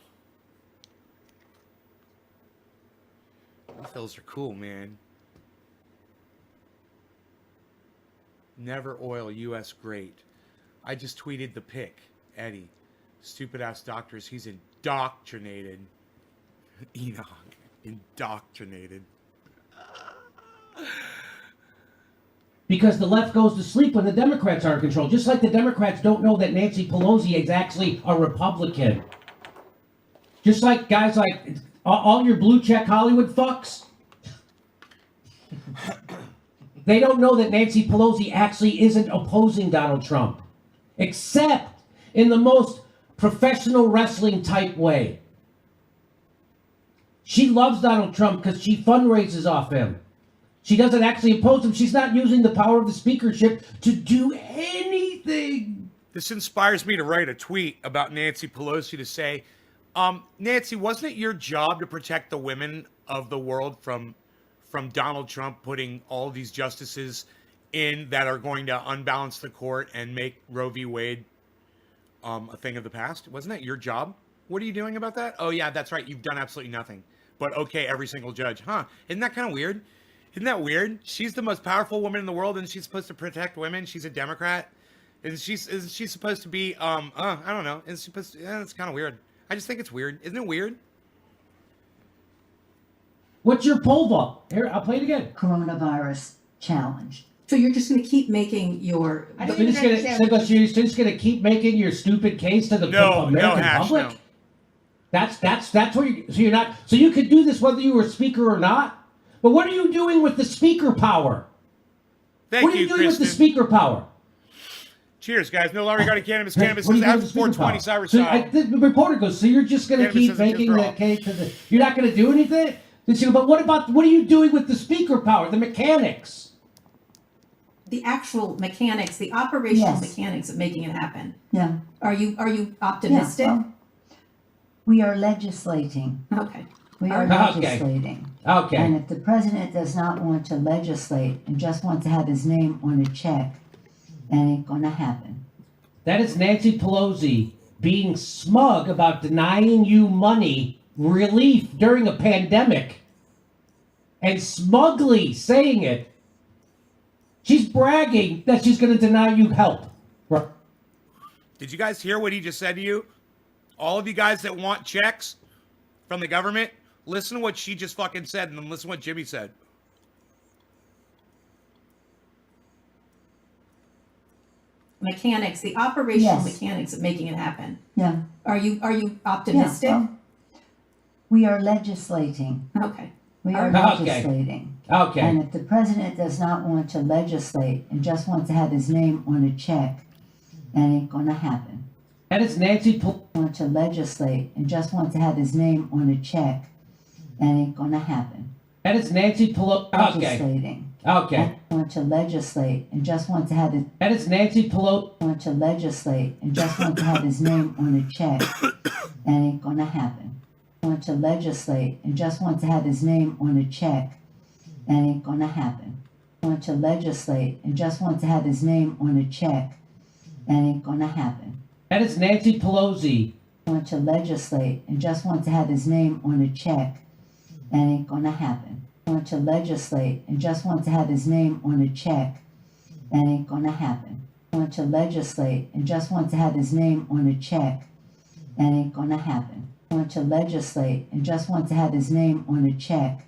Refills are cool, man. Never oil U.S. great. I just tweeted the pic, Eddie. Stupid ass doctors. He's indoctrinated. Enoch. Indoctrinated. Because the left goes to sleep when the Democrats are in control. Just like the Democrats don't know that Nancy Pelosi is actually a Republican. Just like guys like all your blue check Hollywood fucks. They don't know that Nancy Pelosi actually isn't opposing Donald Trump. Except in the most professional wrestling type way. She loves Donald Trump because she fundraises off him. She doesn't actually oppose him. She's not using the power of the speakership to do anything. This inspires me to write a tweet about Nancy Pelosi to say, Nancy, wasn't it your job to protect the women of the world from Donald Trump putting all these justices in that are going to unbalance the court and make Roe v. Wade a thing of the past? Wasn't that your job? What are you doing about that? Oh, yeah, that's right. You've done absolutely nothing. But okay, every single judge. Huh? Isn't that kind of weird? Isn't that weird? She's the most powerful woman in the world, and she's supposed to protect women. She's a Democrat. Isn't she supposed to be, I don't know. Is she supposed to, yeah, it's kind of weird. I just think it's weird. Isn't it weird? What's your poll vote? Here, I'll play it again. Coronavirus challenge. So you're just gonna keep making your, I don't You're even just understand. you're just gonna keep making your stupid case to the American public? no. That's what you're not. So you could do this whether you were speaker or not. But what are you doing with the speaker power? Thank What are you, you doing with the Kristen. speaker power? Cheers, guys. No longer got a cannabis. Cannabis What are is you doing after with the speaker 420 power? cyber So style. the reporter goes, so you're just going to Cannabis keep isn't making just the raw. case to the. You're not going to do anything? But what are you doing with the speaker power, the mechanics? the actual mechanics, the operational Yes. mechanics of making it happen? Yeah. Are you Yeah, optimistic? well, we are legislating. Okay. We are Okay. legislating. Okay. And if the president does not want to legislate and just wants to have his name on a check, that ain't gonna happen. That is Nancy Pelosi being smug about denying you money relief during a pandemic and smugly saying it. She's bragging that she's going to deny you help. Right. Did you guys hear what he just said to you? All of you guys that want checks from the government, listen to what she just fucking said and then listen to what Jimmy said. Mechanics, the operational Yes. mechanics of making it happen. Yeah. Are you Yeah, optimistic? well, we are legislating. Okay. We are Okay. legislating. Okay. And if the president does not want to legislate and just wants to have his name on a check, that ain't gonna happen. That is Nancy Pelosi. Want to legislate and just wants to have his name on a check, that ain't gonna happen. That is Nancy Pelosi. Okay. Legislating. Okay. Want to legislate and just want to have his That is Nancy Pelosi. want to legislate and just want to have his name on a check, that ain't gonna happen. Want to legislate and just want to have his name on a check, that ain't gonna happen. Want to legislate and just want to have his name on a check, that ain't gonna happen. That is Nancy Pelosi. Want to legislate and just want to have his name on a check, that ain't gonna happen. Want to legislate and just want to have his name on a check, that ain't gonna happen. Want to legislate and just want to have his name on a check, that ain't gonna happen. Want to legislate and just want to have his name on a check,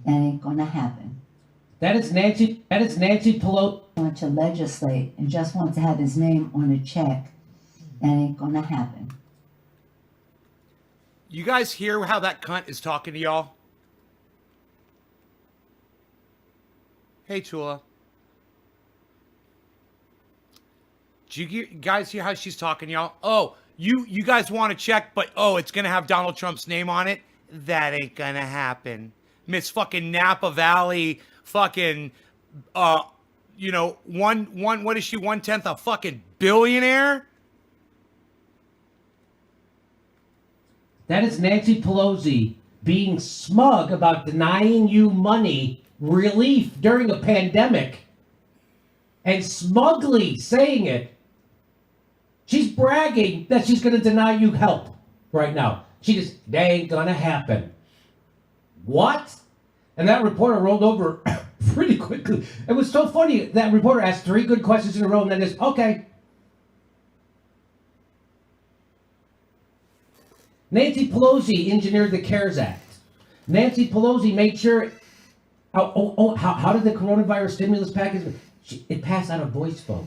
that ain't gonna happen. That is Nancy Pelosi. Want to legislate and just want to have his name on a check, that ain't gonna happen. You guys hear how that cunt is talking to y'all? Hey, Tula. Do you guys hear how she's talking to y'all? Oh, you guys want to check, but oh, it's gonna have Donald Trump's name on it? That ain't gonna happen. Miss fucking Napa Valley, fucking, what is she, 1/10 a fucking billionaire? That is Nancy Pelosi being smug about denying you money relief during a pandemic and smugly saying it. She's bragging that she's going to deny you help right now. That ain't going to happen. What? And that reporter rolled over pretty quickly. It was so funny. That reporter asked 3 good questions in a row and then just, okay. Nancy Pelosi engineered the CARES Act. Nancy Pelosi made sure. How did the coronavirus stimulus package? It passed on a voice vote.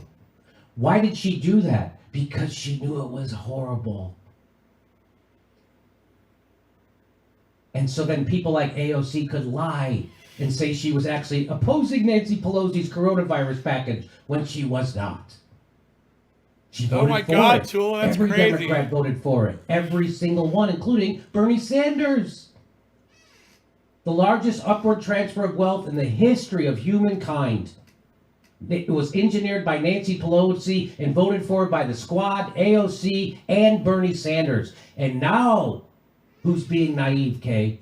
Why did she do that? Because she knew it was horrible. And so then people like AOC could lie and say she was actually opposing Nancy Pelosi's coronavirus package when she was not. She voted Oh my for God, it. Tula, that's Every crazy. Democrat voted for it. Every single one, including Bernie Sanders. The largest upward transfer of wealth in the history of humankind. It was engineered by Nancy Pelosi and voted for by the squad, AOC, and Bernie Sanders. And now, who's being naive, Kay?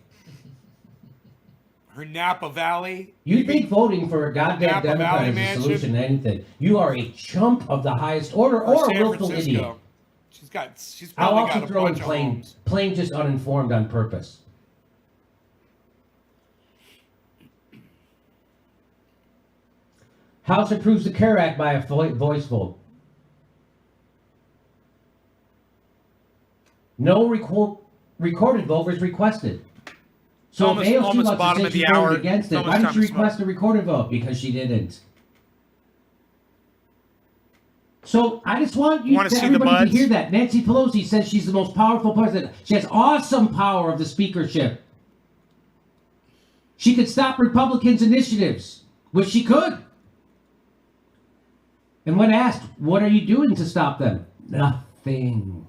Her Napa Valley. You think voting for a goddamn Napa Democrat Valley is a mansion? solution to anything. You are a chump of the highest order Or or a San willful Francisco. idiot. She's I'll probably also got a throw in bunch of plain, homes. plain just uninformed on purpose. House approves the CARE Act by a voice vote. No recorded vote was requested. So Almost- if AOC almost wants bottom to of say she the hour. voted against It's it, almost why did time she to smoke. request a recorded vote? Because she didn't. So I just want you Wanna to see the everybody to buds? hear that. Nancy Pelosi says she's the most powerful president. She has awesome power of the speakership. She could stop Republicans' initiatives, which she could. And when asked, what are you doing to stop them? Nothing.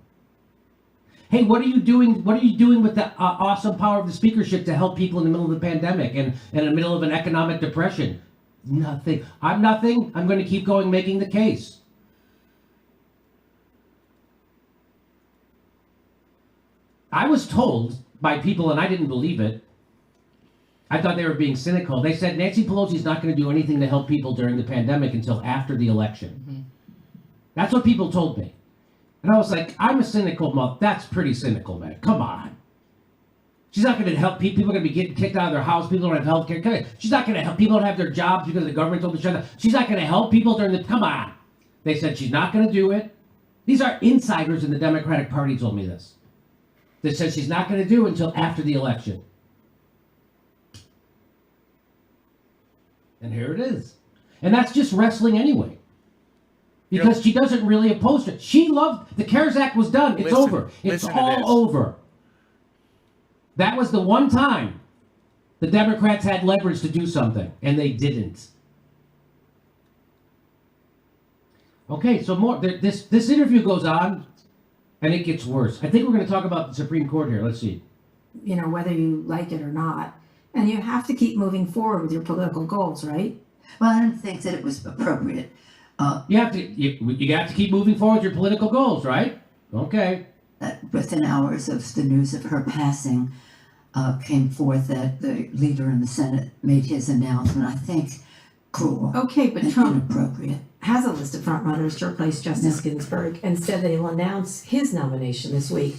Hey, what are you doing? What are you doing with the awesome power of the speakership to help people in the middle of the pandemic and in the middle of an economic depression? Nothing. I'm nothing. I'm going to keep going making the case. I was told by people, and I didn't believe it. I thought they were being cynical. They said Nancy Pelosi's not going to do anything to help people during the pandemic until after the election. That's what people told me. And I was like, I'm a cynical mother. That's pretty cynical, man. Come on. She's not going to help people. People are going to be getting kicked out of their house. People don't have health care. She's not going to help. People don't have their jobs because the government told them to shut down. She's not going to help people during the... Come on. They said she's not going to do it. These are insiders in the Democratic Party told me this. They said she's not going to do it until after the election. And here it is. And that's just wrestling anyway. Because she doesn't really oppose it. She loved... The CARES Act was done. It's over. It's listen to this. all over. That was the one time the Democrats had leverage to do something, and they didn't. Okay, so more. This interview goes on, and it gets worse. I think we're going to talk about the Supreme Court here. Let's see. You know, whether you like it or not. And you have to keep moving forward with your political goals, right? Well, I don't think that it was appropriate. You have to keep moving forward with your political goals, right? Okay. Within hours of the news of her passing, came forth that the leader in the Senate made his announcement. I think cruel. Okay, but and Trump inappropriate. has a list of frontrunners to replace Justice Ginsburg and said that he'll announce his nomination this week.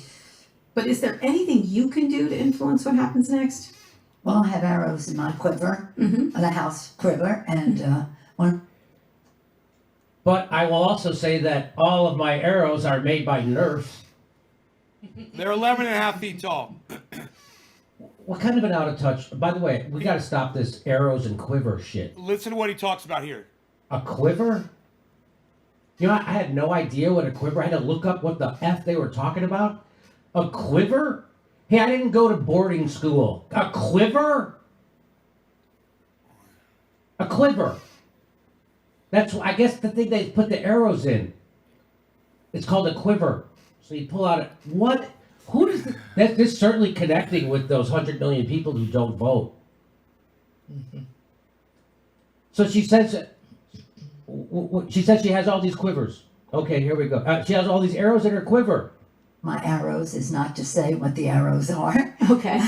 But is there anything you can do to influence what happens next? Well, I have arrows in my quiver, the House quiver, and one. But I will also say that all of my arrows are made by Nerf. They're 11 and a half feet tall. What kind of an out of touch? By the way, we got to stop this arrows and quiver shit. Listen to what he talks about here. A quiver? You know, I had no idea what a quiver. I had to look up what the F they were talking about. A quiver? Hey, I didn't go to boarding school. A quiver? A quiver. That's, I guess, the thing they put the arrows in. It's called a quiver. So you pull out what? Who does this certainly connecting with those 100 million people who don't vote. So she says she has all these quivers. Okay, here we go. She has all these arrows in her quiver. My arrows is not to say what the arrows are. Okay.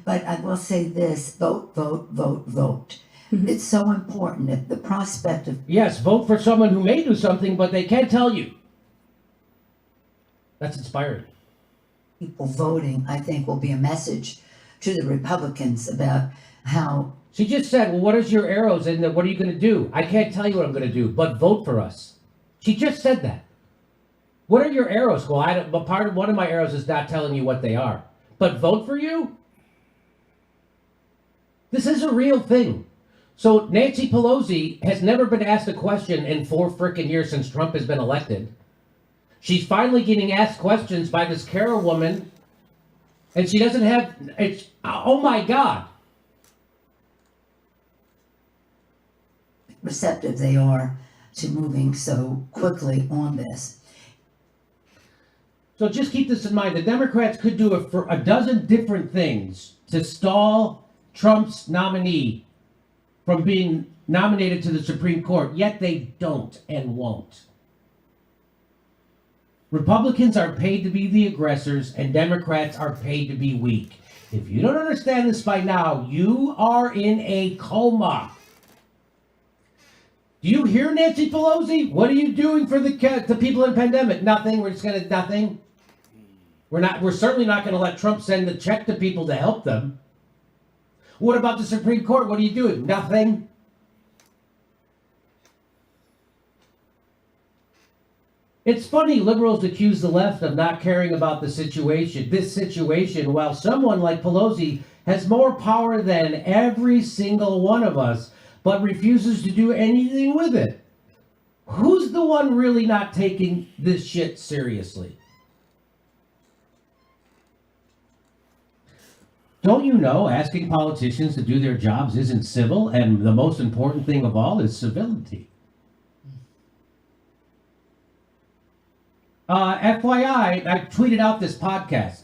But I will say this, vote, vote, vote, vote. It's so important that the prospect of Yes, vote for someone who may do something, but they can't tell you. That's inspiring. people voting, I think, will be a message to the Republicans about how She just said, well, what is your arrows and what are you going to do? I can't tell you what I'm going to do, but vote for us. She just said that. What are your arrows? Well, I don't, but one of my arrows is not telling you what they are. But vote for you? This is a real thing. So Nancy Pelosi has never been asked a question in 4 frickin' years since Trump has been elected. She's finally getting asked questions by this Carol woman, and she doesn't have, it's, oh my God. Receptive they are to moving so quickly on this. So just keep this in mind. The Democrats could do a dozen different things to stall Trump's nominee from being nominated to the Supreme Court, yet they don't and won't. Republicans are paid to be the aggressors, and Democrats are paid to be weak. If you don't understand this by now, you are in a coma. Do you hear, Nancy Pelosi? What are you doing for the people in pandemic? Nothing. We're just gonna nothing. We're certainly not gonna let Trump send the check to people to help them. What about the Supreme Court? What are you doing? Nothing. It's funny liberals accuse the left of not caring about this situation, while someone like Pelosi has more power than every single one of us, but refuses to do anything with it. Who's the one really not taking this shit seriously? Don't you know asking politicians to do their jobs isn't civil, and the most important thing of all is civility? FYI, I tweeted out this podcast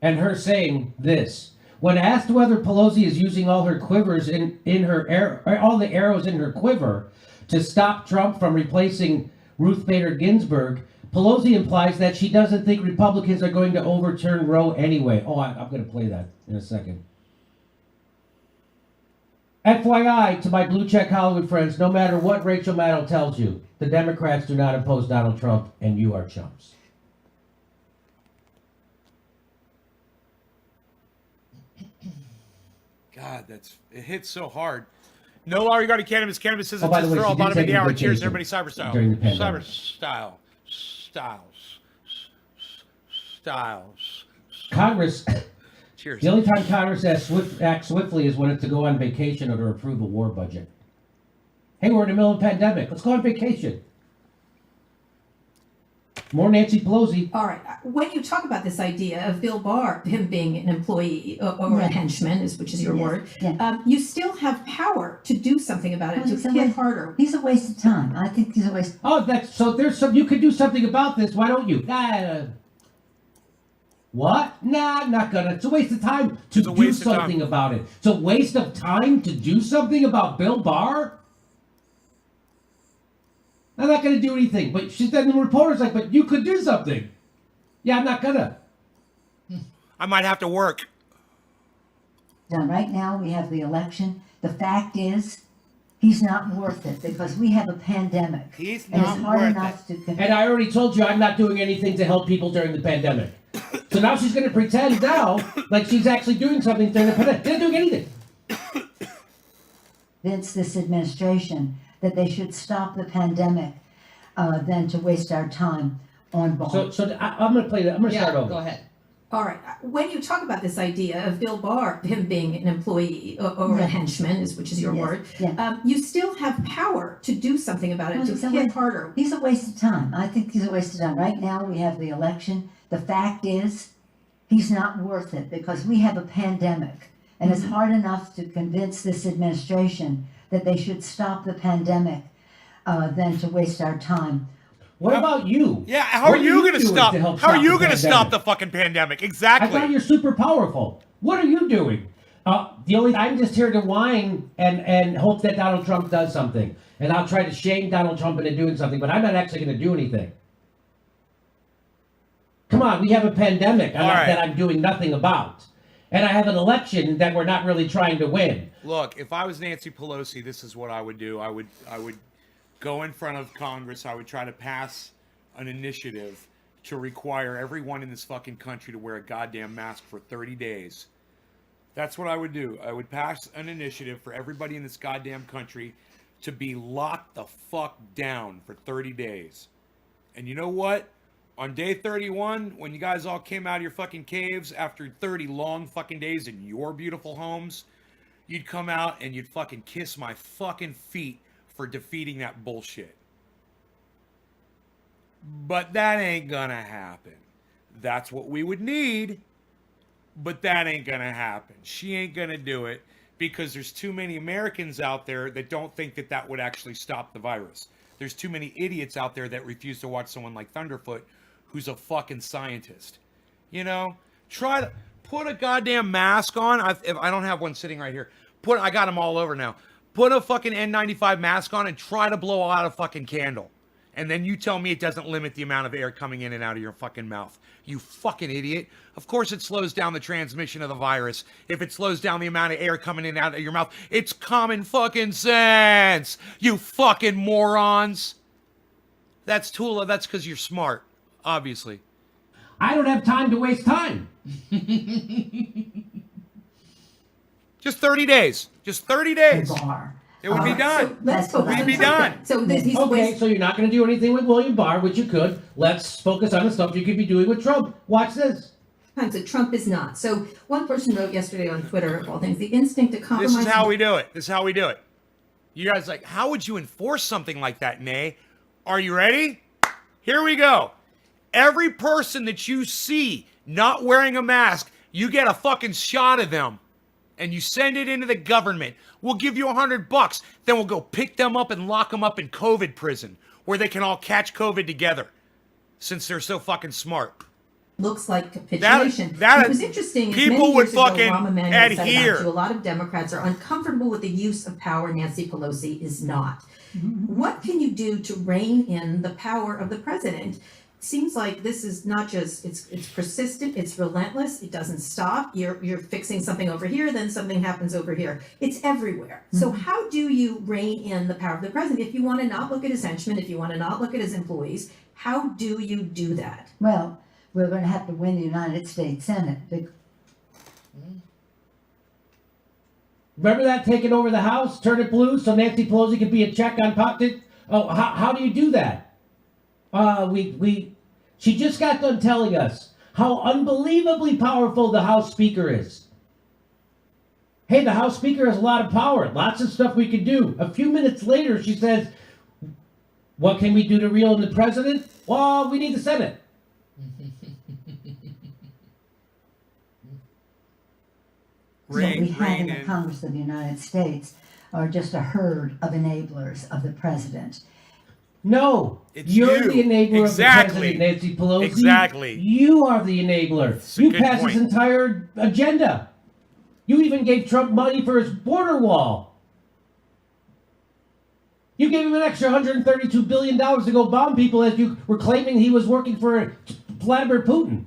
and her saying this. When asked whether Pelosi is using all her quivers all the arrows in her quiver to stop Trump from replacing Ruth Bader Ginsburg, Pelosi implies that she doesn't think Republicans are going to overturn Roe anyway. Oh, I'm going to play that in a second. FYI to my blue check Hollywood friends, no matter what Rachel Maddow tells you, the Democrats do not oppose Donald Trump, and you are chumps. God, it hits so hard. No law regarding cannabis. Cannabis isn't by the just way, for all. she did Bottom of take the a hour. vacation Cheers, everybody. Cyber style. during the pandemic. Styles. Congress. Cheers. The only time Congress acts swiftly is when it's to go on vacation or to approve a war budget. Hey, we're in the middle of a pandemic. Let's go on vacation. More Nancy Pelosi. All right. When you talk about this idea of Bill Barr, him being an employee or a henchman, which is your word, you still have power to do something about it, to hit harder. He's a waste of time. I think he's a waste. Oh, there's some. You could do something about this. Why don't you? What? Nah, I'm not gonna. It's a waste of time to do something about it. It's a waste of time to do something about Bill Barr. I'm not gonna do anything. But then the reporter's like, but you could do something. Yeah, I'm not gonna. I might have to work. Now, right now, we have the election. The fact is, he's not worth it because we have a pandemic. He's and it's not hard worth enough it. to. And I already told you I'm not doing anything to help people during the pandemic. So now she's gonna pretend now like she's actually doing something during the pandemic. They're not doing anything. Convince this administration that they should stop the pandemic than to waste our time on Barr. So I'm gonna play that. I'm gonna start over. Go ahead. All right. When you talk about this idea of Bill Barr, him being an employee or a henchman, which is your word, you still have power to do something about it, to hit harder. He's a waste of time. I think he's a waste of time. Right now, we have the election. The fact is, he's not worth it because we have a pandemic. And it's hard enough to convince this administration that they should stop the pandemic than to waste our time. What about you? Yeah, how are you going to stop? How are you going to stop the fucking pandemic? Exactly. I thought you're super powerful. What are you doing? I'm just here to whine and hope that Donald Trump does something. And I'll try to shame Donald Trump into doing something, but I'm not actually going to do anything. Come on, we have a pandemic that I'm doing nothing about. And I have an election that we're not really trying to win. Look, if I was Nancy Pelosi, this is what I would do. I would go in front of Congress. I would try to pass an initiative to require everyone in this fucking country to wear a goddamn mask for 30 days. That's what I would do. I would pass an initiative for everybody in this goddamn country to be locked the fuck down for 30 days. And you know what? On day 31, when you guys all came out of your fucking caves after 30 long fucking days in your beautiful homes, you'd come out and you'd fucking kiss my fucking feet for defeating that bullshit. But that ain't gonna happen. That's what we would need, but that ain't gonna happen. She ain't gonna do it because there's too many Americans out there that don't think that that would actually stop the virus. There's too many idiots out there that refuse to watch someone like Thunderfoot, who's a fucking scientist. You know, try to put a goddamn mask on. If I don't have one sitting right here. I got them all over now. Put a fucking N95 mask on and try to blow out a fucking candle. And then you tell me it doesn't limit the amount of air coming in and out of your fucking mouth. You fucking idiot. Of course it slows down the transmission of the virus. If it slows down the amount of air coming in and out of your mouth, it's common fucking sense. You fucking morons. That's Tula. That's because you're smart. Obviously. I don't have time to waste time. Just 30 days. Just 30 days. Barr. It would be done. So let's focus We'd on be something. done. So this, he's Okay, so you're not going to do anything with William Barr, which you could. Let's focus on the stuff you could be doing with Trump. Watch this. So Trump is not. So one person wrote yesterday on Twitter, of all things, the instinct to compromise. This is how we do it. This is how we do it. You guys like, how would you enforce something like that, Nay? Are you ready? Here we go. Every person that you see not wearing a mask, you get a fucking shot of them. And you send it into the government. We'll give you $100. Then we'll go pick them up and lock them up in COVID prison where they can all catch COVID together since they're so fucking smart. Looks like capitulation. That What was interesting is people many would years ago, fucking Rahm Emanuel said adhere. about you, a lot of Democrats are uncomfortable with the use of power. Nancy Pelosi is not. What can you do to rein in the power of the president? Seems like this is not just, it's persistent, it's relentless, it doesn't stop. You're fixing something over here, then something happens over here. It's everywhere. So how do you rein in the power of the president? If you want to not look at his henchmen, if you want to not look at his employees, how do you do that? Well, we're going to have to win the United States Senate. Remember that, taking over the House, turn it blue so Nancy Pelosi could be a check on pocket? Oh, how do you do that? She just got done telling us how unbelievably powerful the House Speaker is. Hey, the House Speaker has a lot of power, lots of stuff we could do. A few minutes later, she says, what can we do to reel in the president? Well, we need the Senate. What we have in the Congress of the United States are just a herd of enablers of the president. No, It's you're you. the enabler Exactly. of the president, Nancy Pelosi. Exactly. You are the enabler. That's a You good passed point. his entire agenda. You even gave Trump money for his border wall. You gave him an extra $132 billion to go bomb people as you were claiming he was working for Vladimir Putin.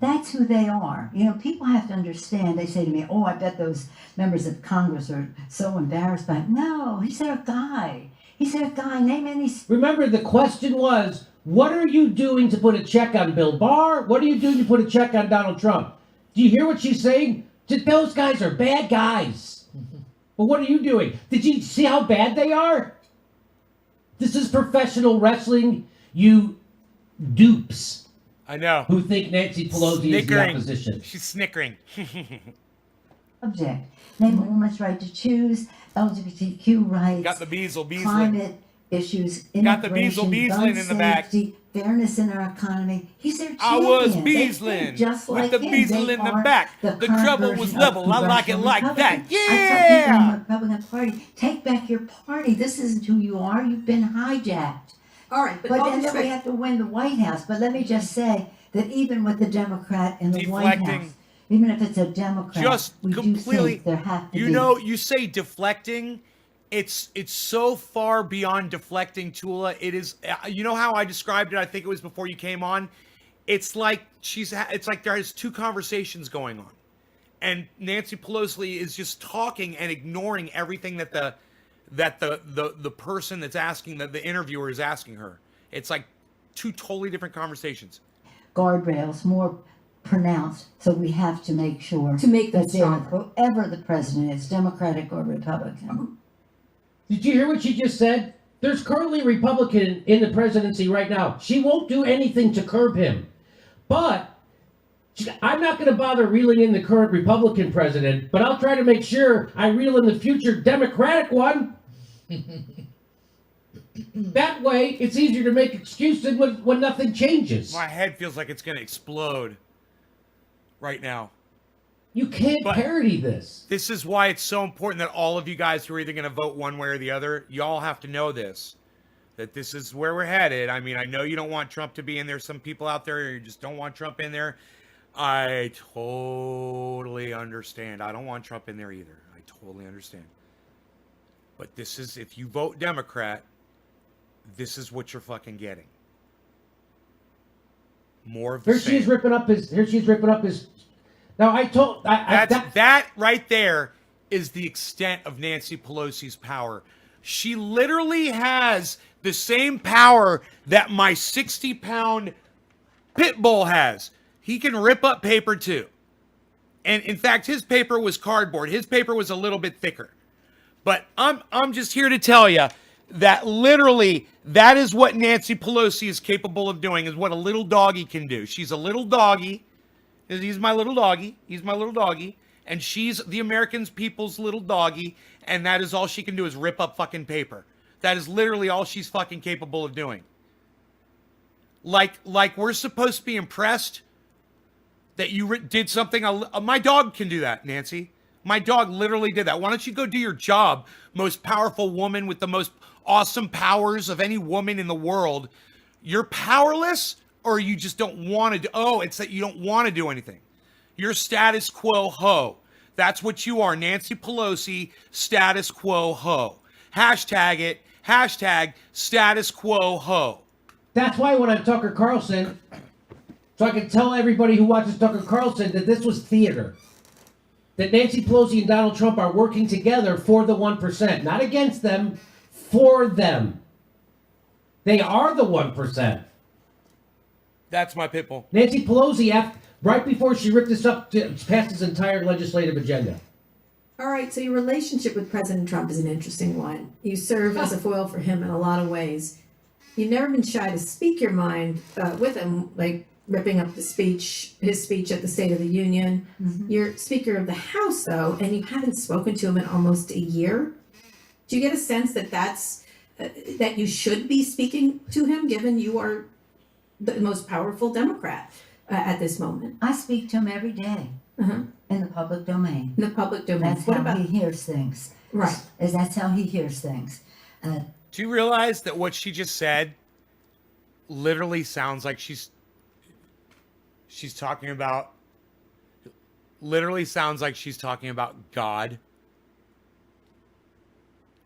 That's who they are. You know, people have to understand. They say to me, oh, I bet those members of Congress are so embarrassed by it. No, he said a guy. He said a guy. Name any... Remember, the question was, what are you doing to put a check on Bill Barr? What are you doing to put a check on Donald Trump? Do you hear what she's saying? Those guys are bad guys. But what are you doing? Did you see how bad they are? This is professional wrestling, you dupes. I know. Who think Nancy Pelosi is the opposition. She's snickering. subject. Name a woman's right to choose, LGBTQ rights. Got the Beazle climate issues, Got the immigration, Beazle gun Beazling in the back. safety, fairness in our economy. He's their champion. I was They Beazling think just with like the him. Beazle They in the are back. The current trouble was version level. of I like it Congressional like that. Republicans. I tell people in Yeah. the Republican Party, take back your party. This isn't who you are. You've been hijacked. All right, but But all then we respect- have to win the White House. But let me just say that even with the Democrat in the White Deflecting. House, even if it's a Democrat, Just we completely. do think there have to You be. know, you say deflecting. It's so far beyond deflecting, Tula. It is. You know how I described it? I think it was before you came on. It's like it's like there's two conversations going on, and Nancy Pelosi is just talking and ignoring everything that the person that's asking the interviewer is asking her. It's like two totally different conversations. Guardrails more pronounced, so we have to make sure To make them that there, stronger. whoever the president is, Democratic or Republican. Did you hear what she just said? There's currently a Republican in the presidency right now. She won't do anything to curb him. But I'm not going to bother reeling in the current Republican president, but I'll try to make sure I reel in the future Democratic one. That way, it's easier to make excuses when nothing changes. My head feels like it's going to explode right now. You can't parody this. This is why it's so important that all of you guys who are either going to vote one way or the other, y'all have to know this. That this is where we're headed. I mean, I know you don't want Trump to be in there. Some people out there, you just don't want Trump in there. I totally understand. I don't want Trump in there either. I totally understand. But this is, if you vote Democrat, this is what you're fucking getting. More of the Here she is ripping up his. Now that right there is the extent of Nancy Pelosi's power. She literally has the same power that my 60-pound pit bull has. He can rip up paper too. And in fact, his paper was cardboard. His paper was a little bit thicker. But I'm just here to tell you that literally that is what Nancy Pelosi is capable of doing, is what a little doggy can do. She's a little doggy. He's my little doggy. He's my little doggy. And she's the American people's little doggy. And that is all she can do is rip up fucking paper. That is literally all she's fucking capable of doing. Like we're supposed to be impressed that you did something. My dog can do that, Nancy. My dog literally did that. Why don't you go do your job, most powerful woman with the most awesome powers of any woman in the world? You're powerless, or you just don't want to do. Oh, it's that you don't want to do anything. You're status quo ho. That's what you are, Nancy Pelosi, status quo ho. Hashtag it. Hashtag status quo ho. That's why when I'm Tucker Carlson, so I can tell everybody who watches Tucker Carlson that this was theater. That Nancy Pelosi and Donald Trump are working together for the 1%. Not against them, for them. They are the 1%. That's my pit bull. Nancy Pelosi, right before she ripped this up, passed his entire legislative agenda. All right, so your relationship with President Trump is an interesting one. You serve as a foil for him in a lot of ways. You've never been shy to speak your mind with him, like ripping up his speech at the State of the Union. Mm-hmm. You're Speaker of the House, though, and you haven't spoken to him in almost a year. Do you get a sense that that you should be speaking to him, given you are the most powerful Democrat at this moment? I speak to him every day in the public domain. In the public domain. That's how he hears things. Right. That's how he hears things. Do you realize that what she just said literally sounds like she's talking about, literally sounds like she's talking about God?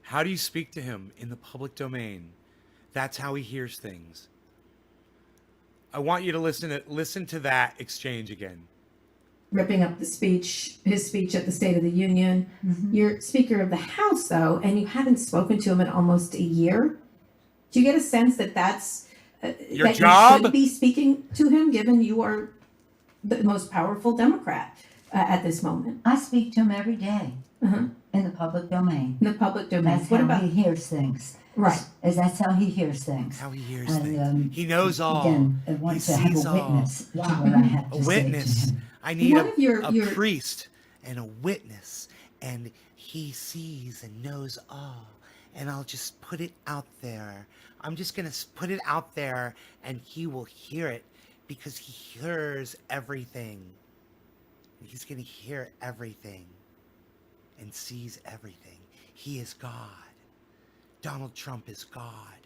How do you speak to him in the public domain? That's how he hears things. I want you to listen to that exchange again. Ripping up his speech at the State of the Union. Mm-hmm. You're Speaker of the House, though, and you haven't spoken to him in almost a year. Do you get a sense that that's your that job? You should be speaking to him, given you are the most powerful Democrat at this moment? I speak to him every day in the public domain. In the public domain. That's how he hears things. Right. That's how he hears things. How he hears things. He knows all. Again, I want to have a witness to what I have to a witness. Say to him. I need a priest and a witness, and he sees and knows all. And I'll just put it out there. I'm just going to put it out there, and he will hear it because he hears everything. He's going to hear everything and sees everything. He is God. Donald Trump is God.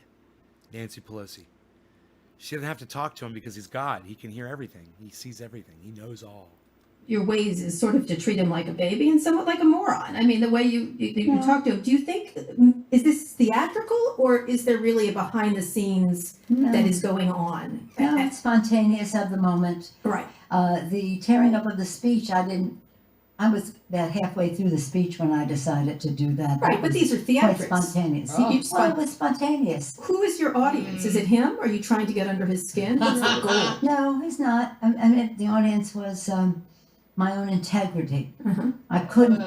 Nancy Pelosi. She doesn't have to talk to him because he's God. He can hear everything. He sees everything. He knows all. Your ways is sort of to treat him like a baby and somewhat like a moron. I mean, the way you talk to him. Do you think, is this theatrical, or is there really a behind the scenes that is going on? No, it's spontaneous of the moment. Right. The tearing up of the speech, I was about halfway through the speech when I decided to do that. Right, but these are theatrics. Quite spontaneous. Oh. It was spontaneous. Who is your audience? Is it him? Are you trying to get under his skin? What's the goal? No, he's not. I mean, the audience was my own integrity. I couldn't.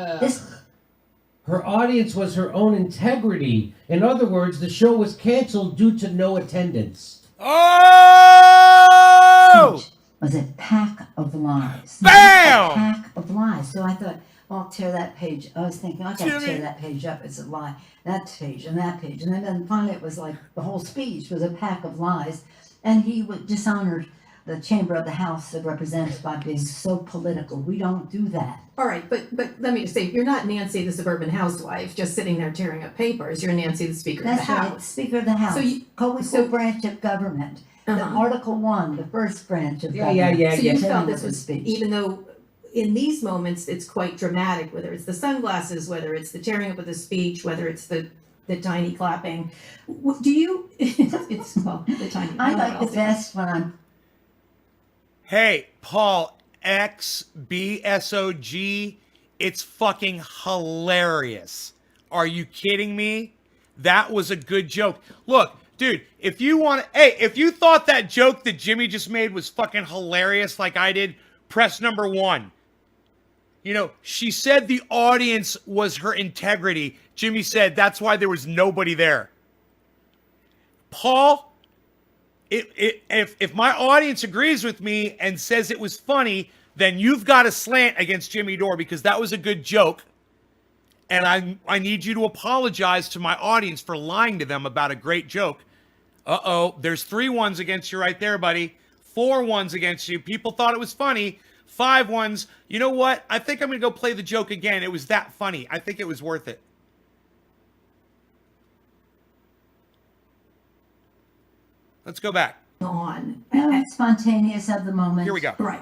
Her audience was her own integrity. In other words, the show was canceled due to no attendance. Oh! Speech was a pack of lies. Bam! A pack of lies. So I thought, well, I'll tear that page. I was thinking, I got to Jimmy. tear that page up. It's a lie. That page and that page. And then finally it was like the whole speech was a pack of lies. And he dishonored the chamber of the House of Representatives by being so political. We don't do that. All right, but let me just say, you're not Nancy the suburban housewife just sitting there tearing up papers. You're Nancy the Speaker of That's the right, House. Speaker of the House, So you- co-equal so- branch of government. The Uh-huh. Article 1, the first branch of Yeah, government. yeah, So you Tearing felt up this his was, speech. even though in these moments it's quite dramatic, whether it's the sunglasses, whether it's the tearing up of the speech, whether it's the tiny clapping. Do you? It's well, the tiny. I don't know like what the else best when I'm Hey, Paul XBSOG, it's fucking hilarious. Are you kidding me? That was a good joke. Look, dude, if you thought that joke that Jimmy just made was fucking hilarious like I did, press number 1. You know, she said the audience was her integrity. Jimmy said that's why there was nobody there. Paul, if my audience agrees with me and says it was funny, then you've got a slant against Jimmy Dore because that was a good joke. And I need you to apologize to my audience for lying to them about a great joke. Uh-oh, there's 3 ones against you right there, buddy. 4 ones against you. People thought it was funny. 5 ones. You know what? I think I'm going to go play the joke again. It was that funny. I think it was worth it. Let's go back. on. no, it's spontaneous of the moment. Here we go. Right.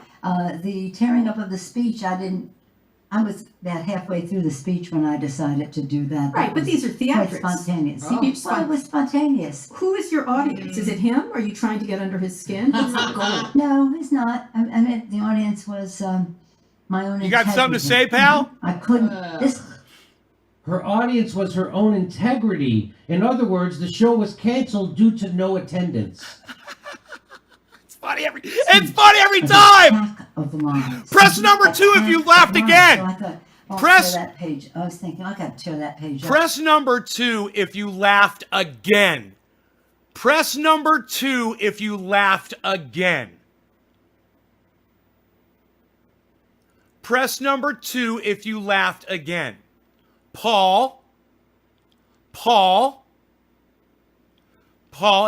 The tearing up of the speech, I was about halfway through the speech when I decided to do that. Right, That but was these are quite theatrics. spontaneous. Oh. Well, it was spontaneous. Who is your audience? Is it him? Are you trying to get under his skin? What's the goal? No, it's not. I mean, the audience was my own You got something to say, integrity. pal? I couldn't. This Her audience was her own integrity. In other words, the show was canceled due to no attendance. It's funny every time. pack of lies. Press number A 2 if pack you of laughed lies. again. So I thought, I'll Press- tear that page. I was thinking, I got to tear that page up. Press number 2 if you laughed again. Press number 2 if you laughed again. Press number 2 if you laughed again. Paul, it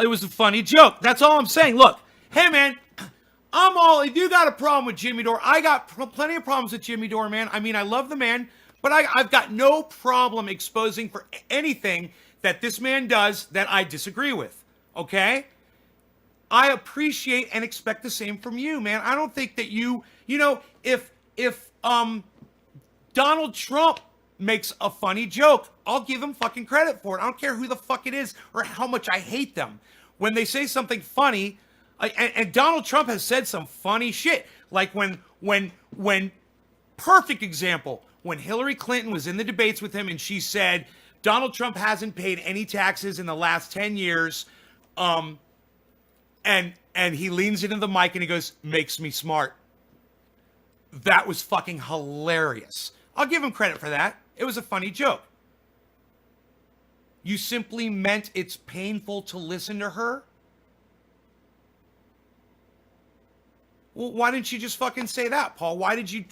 was a funny joke. That's all I'm saying. Look, hey man, if you got a problem with Jimmy Dore, I got plenty of problems with Jimmy Dore, man. I mean, I love the man, but I've got no problem exposing for anything that this man does that I disagree with, okay? I appreciate and expect the same from you, man. I don't think that if Donald Trump makes a funny joke, I'll give him fucking credit for it. I don't care who the fuck it is or how much I hate them. When they say something funny, and Donald Trump has said some funny shit. Like when perfect example, when Hillary Clinton was in the debates with him and she said, Donald Trump hasn't paid any taxes in the last 10 years. And he leans into the mic and he goes, makes me smart. That was fucking hilarious. I'll give him credit for that. It was a funny joke. You simply meant it's painful to listen to her? Well, why didn't you just fucking say that, Paul? Why did you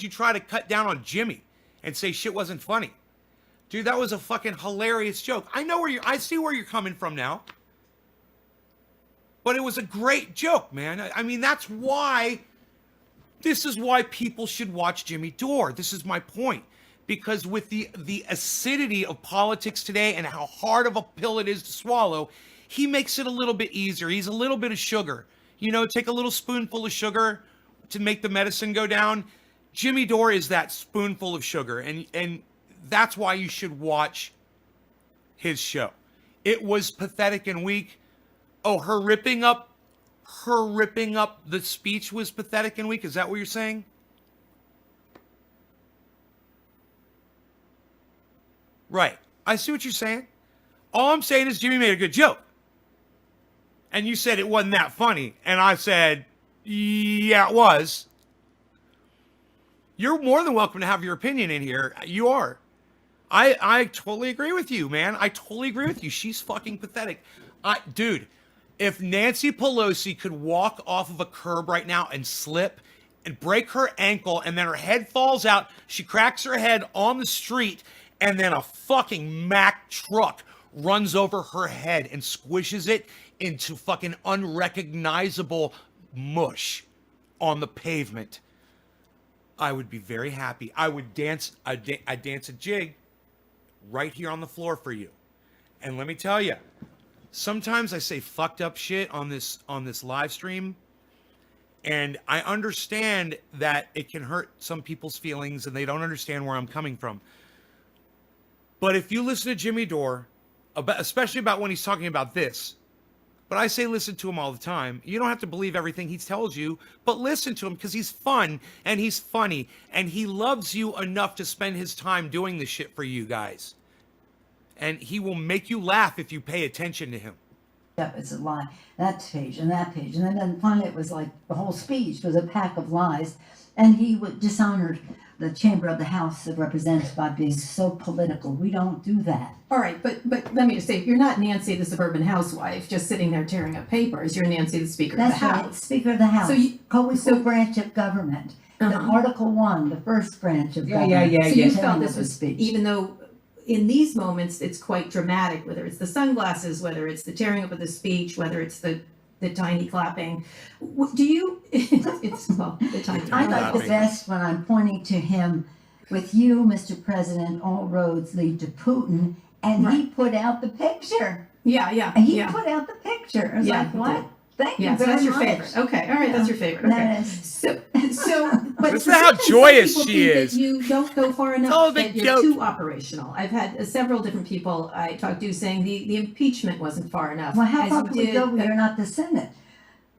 try to cut down on Jimmy and say shit wasn't funny? Dude, that was a fucking hilarious joke. I see where you're coming from now. But it was a great joke, man. I mean, this is why people should watch Jimmy Dore. This is my point. Because with the acidity of politics today and how hard of a pill it is to swallow, he makes it a little bit easier. He's a little bit of sugar. You know, take a little spoonful of sugar to make the medicine go down. Jimmy Dore is that spoonful of sugar. And that's why you should watch his show. It was pathetic and weak. Oh, her ripping up the speech was pathetic and weak. Is that what you're saying? Right. I see what you're saying. All I'm saying is Jimmy made a good joke. And you said it wasn't that funny. And I said, yeah, it was. You're more than welcome to have your opinion in here. You are. I totally agree with you, man. I totally agree with you. She's fucking pathetic. Dude, if Nancy Pelosi could walk off of a curb right now and slip and break her ankle and then her head falls out, she cracks her head on the street and then a fucking Mack truck runs over her head and squishes it into fucking unrecognizable mush on the pavement, I would be very happy. I would dance. I'd dance a jig right here on the floor for you. And let me tell you, sometimes I say fucked up shit on this live stream, and I understand that it can hurt some people's feelings, and they don't understand where I'm coming from. But if you listen to Jimmy Dore, especially about when he's talking about this, but I say listen to him all the time. You don't have to believe everything he tells you, but listen to him because he's fun and he's funny and he loves you enough to spend his time doing this shit for you guys. And he will make you laugh if you pay attention to him. Yep, it's a lie. That page and that page. And then finally it was like the whole speech was a pack of lies. And he dishonored the chamber of the House of Representatives by being so political. We don't do that. All right, but let me just say, you're not Nancy the suburban housewife just sitting there tearing up papers. You're Nancy the Speaker of the That's right, House. Speaker of the House, So you- co-equal branch of government. The Uh-huh. Article 1, the first branch of Yeah, government. yeah, So you yeah. felt this was, even though in these moments it's quite dramatic, whether it's the sunglasses, whether it's the tearing up of the speech, whether it's the tiny clapping. Do you? It's well, the tiny. I like the Clapping. best when I'm pointing to him with you, Mr. President, all roads lead to Putin, and he Right. put out the picture. Yeah. And he put out the picture. I was Yeah, like, he what? did. Thank Yeah, you so very that's your much. favorite. Okay, all right, that's your favorite. That Okay. is- But Listen to how sometimes some joyous people she think is. that you don't go far enough. Oh, the that you're joke. too operational. I've had several different people I talked to saying the impeachment wasn't far enough. Well, how as far you can we did- go? We are not the Senate.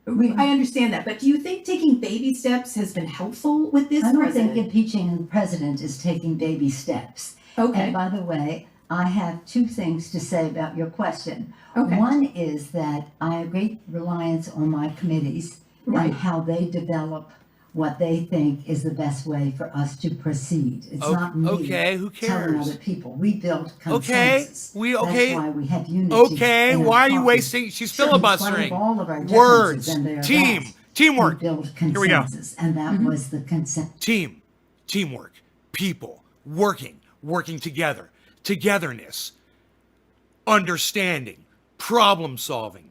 I understand that, but do you think taking baby steps has been helpful with this I don't president? think impeaching the president is taking baby steps. Okay, And by the way, I have two things to say about your question. okay, One is that I have great reliance on my committees Right. and how they develop what they think is the best way for us to proceed. It's not me Okay, who telling cares? other people. We build Okay, consensus. okay. That's why we have unity. Okay, in our why are you party. wasting? She's Sure, in spite filibustering. of all of our differences, Words, and they are team, vast, teamwork. We build Here we go. consensus, and that was the consent. Teamwork, people, working together, togetherness, understanding, problem solving,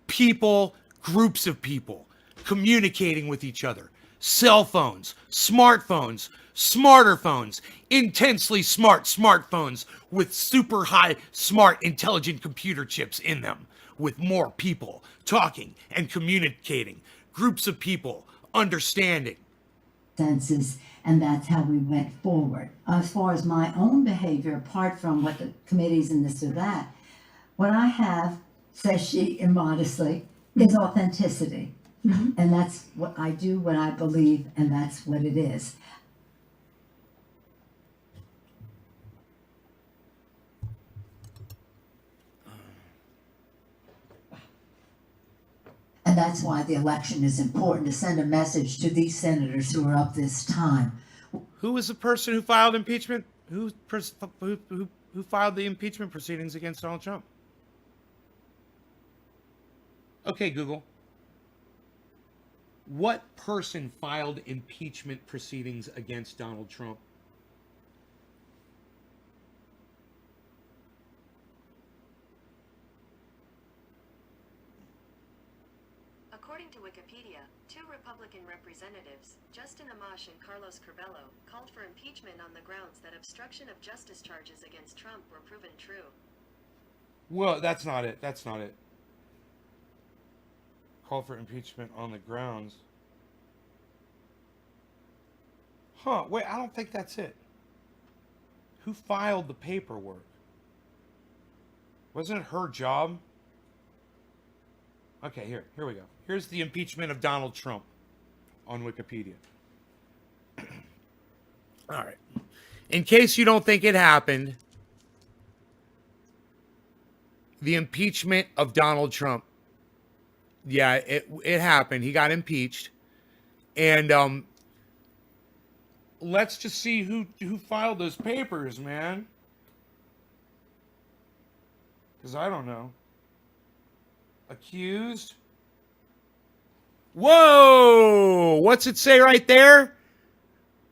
people, groups of people, communicating with each other, cell phones, smartphones, smarter phones, intensely smart smartphones with super high smart intelligent computer chips in them, with more people talking and communicating, groups of people understanding. Consensus, and that's how we went forward. As far as my own behavior, apart from what the committees and this or that, what I have, says she immodestly, is authenticity. And that's what I do, what I believe, and that's what it is. And that's why the election is important, to send a message to these senators who are up this time. Who was the person who filed impeachment? Who filed the impeachment proceedings against Donald Trump? Okay, Google. What person filed impeachment proceedings against Donald Trump? According to Wikipedia, two Republican representatives, Justin Amash and Carlos Curbelo, called for impeachment on the grounds that obstruction of justice charges against Trump were proven true. Well, that's not it. That's not it. Call for impeachment on the grounds. Huh, wait, I don't think that's it. Who filed the paperwork? Wasn't it her job? Okay, here we go. Here's the impeachment of Donald Trump on Wikipedia. All right. In case you don't think it happened, the impeachment of Donald Trump. Yeah, it happened. He got impeached. And let's just see who filed those papers, man. Because I don't know. Accused. Whoa! What's it say right there?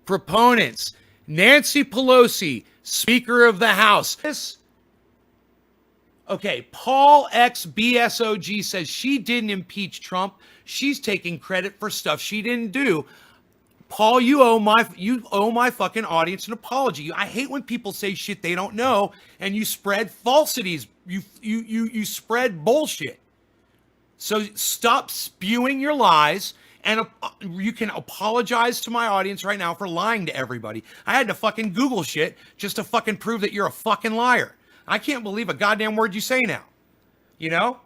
Proponents. Nancy Pelosi, Speaker of the House. Okay, Paul X BSOG says she didn't impeach Trump. She's taking credit for stuff she didn't do. Paul, you owe my fucking audience an apology. I hate when people say shit they don't know and you spread falsities. You spread bullshit. So stop spewing your lies, and you can apologize to my audience right now for lying to everybody. I had to fucking Google shit just to fucking prove that you're a fucking liar. I can't believe a goddamn word you say now. You know?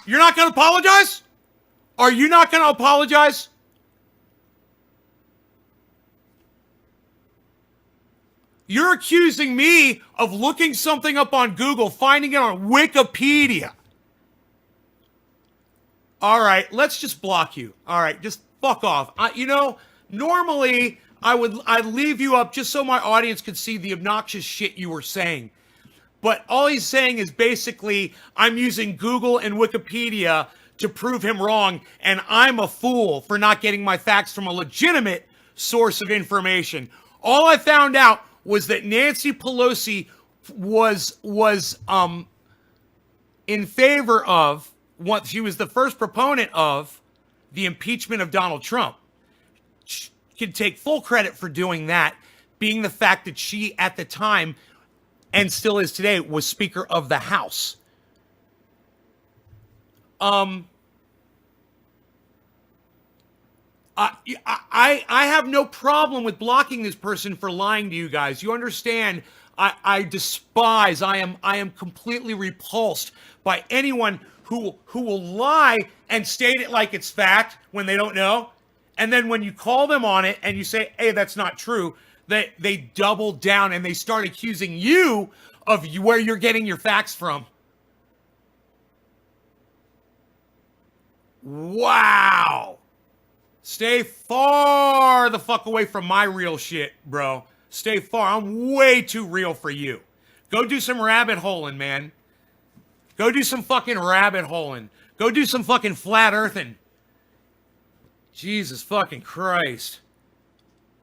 You're not going to apologize? Are you not going to apologize? You're accusing me of looking something up on Google, finding it on Wikipedia. All right, let's just block you. All right, just fuck off. Normally I'd leave you up just so my audience could see the obnoxious shit you were saying. But all he's saying is basically I'm using Google and Wikipedia to prove him wrong, and I'm a fool for not getting my facts from a legitimate source of information. All I found out was that Nancy Pelosi was in favor of what she was the first proponent of the impeachment of Donald Trump. She can take full credit for doing that, being the fact that she at the time and still is today was Speaker of the House. I have no problem with blocking this person for lying to you guys. You understand? I despise. I am completely repulsed by anyone who will lie and state it like it's fact when they don't know, and then when you call them on it and you say, "Hey, that's not true," they double down and they start accusing you of where you're getting your facts from. Wow. Stay far the fuck away from my real shit, bro. Stay far. I'm way too real for you. Go do some rabbit holing, man. Go do some fucking rabbit holing. Go do some fucking flat earthing. Jesus fucking Christ.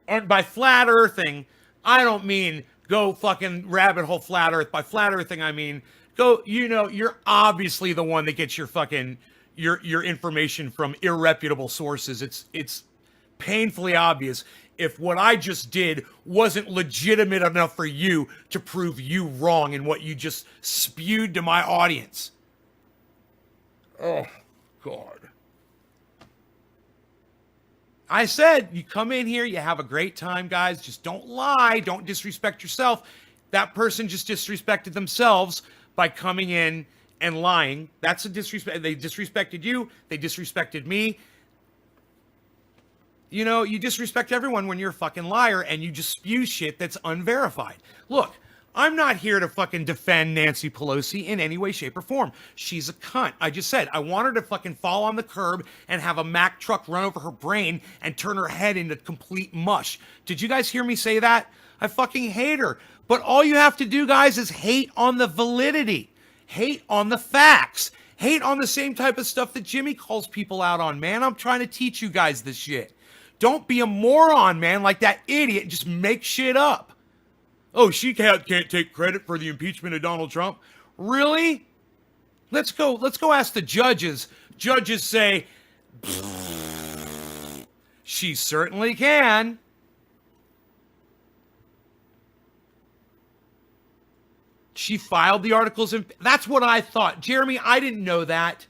And by flat earthing, I don't mean go fucking rabbit hole flat earth. By flat earthing, I mean go, you're obviously the one that gets your fucking your information from irreputable sources. It's painfully obvious if what I just did wasn't legitimate enough for you to prove you wrong in what you just spewed to my audience. Oh, God. I said, you come in here, you have a great time, guys. Just don't lie. Don't disrespect yourself. That person just disrespected themselves by coming in and lying. That's a disrespect. They disrespected you. They disrespected me. You disrespect everyone when you're a fucking liar and you just spew shit that's unverified. Look, I'm not here to fucking defend Nancy Pelosi in any way, shape, or form. She's a cunt. I just said, I want her to fucking fall on the curb and have a Mack truck run over her brain and turn her head into complete mush. Did you guys hear me say that? I fucking hate her. But all you have to do, guys, is hate on the validity. Hate on the facts. Hate on the same type of stuff that Jimmy calls people out on, man. I'm trying to teach you guys this shit. Don't be a moron, man, like that idiot and just make shit up. Oh, she can't take credit for the impeachment of Donald Trump. Really? Let's go ask the judges. Judges say, she certainly can. She filed the articles. That's what I thought. Jeremy, I didn't know that.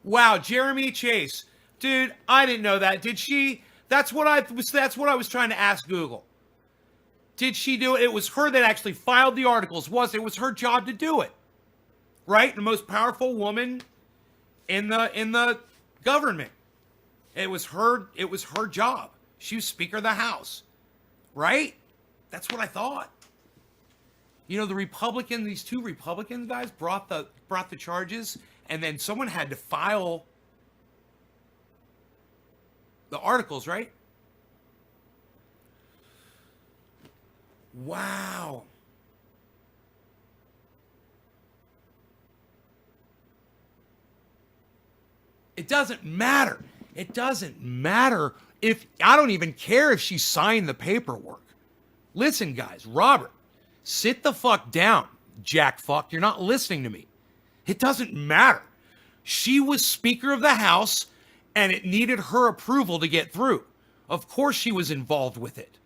Wow, Jeremy Chase. Dude, I didn't know that. Did she? That's what I was trying to ask Google. Did she do it? It was her that actually filed the articles. It was her job to do it. Right? The most powerful woman in the government. It was her job. She was Speaker of the House. Right? That's what I thought. These two Republican guys brought the charges, and then someone had to file the articles, right? Wow. It doesn't matter. It doesn't matter if, I don't even care if she signed the paperwork. Listen, guys, Robert, sit the fuck down, jack fuck. You're not listening to me. It doesn't matter. She was Speaker of the House, and it needed her approval to get through. Of course she was involved with it.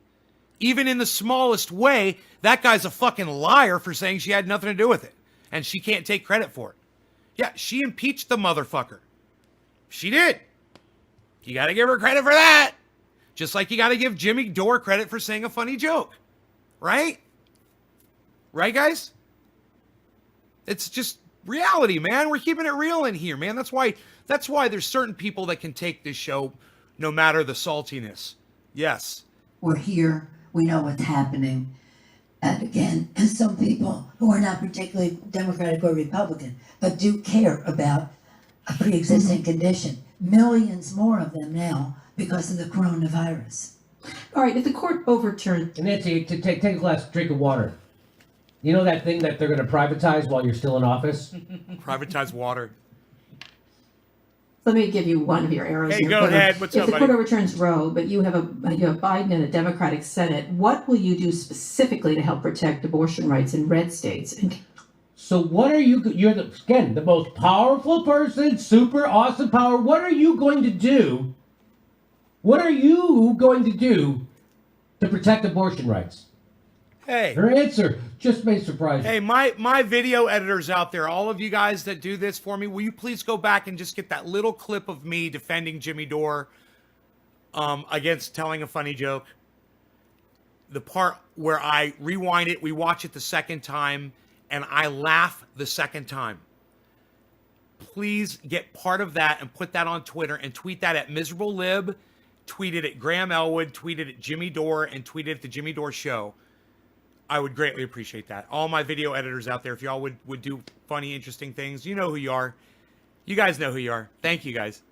Even in the smallest way, that guy's a fucking liar for saying she had nothing to do with it. And she can't take credit for it. Yeah, she impeached the motherfucker. She did. You got to give her credit for that. Just like you got to give Jimmy Dore credit for saying a funny joke. Right? Right, guys? It's just reality, man. We're keeping it real in here, man. That's why there's certain people that can take this show no matter the saltiness. Yes. We're here. We know what's happening. And again, some people who are not particularly Democratic or Republican, but do care about a pre-existing condition. Millions more of them now because of the coronavirus. All right, if the court overturned, Nancy, take a glass drink of water. You know that thing that they're going to privatize while you're still in office? Privatize water. let me give you one of your arrows Hey, here. go ahead. What's if up, the buddy? court overturns Roe, but you have Biden and a Democratic Senate, what will you do specifically to help protect abortion rights in red states? And So what are you, you're the most powerful person, super awesome power. What are you going to do? What are you going to do to protect abortion rights? Hey. Her answer just may surprise you. Hey, my video editors out there, all of you guys that do this for me, will you please go back and just get that little clip of me defending Jimmy Dore against telling a funny joke? The part where I rewind it, we watch it the second time, and I laugh the second time. Please get part of that and put that on Twitter and tweet that at Miserable Lib, tweet it at Graham Elwood, tweet it at Jimmy Dore, and tweet it at the Jimmy Dore Show. I would greatly appreciate that. All my video editors out there, if y'all would do funny, interesting things, you know who you are. You guys know who you are. Thank you, guys.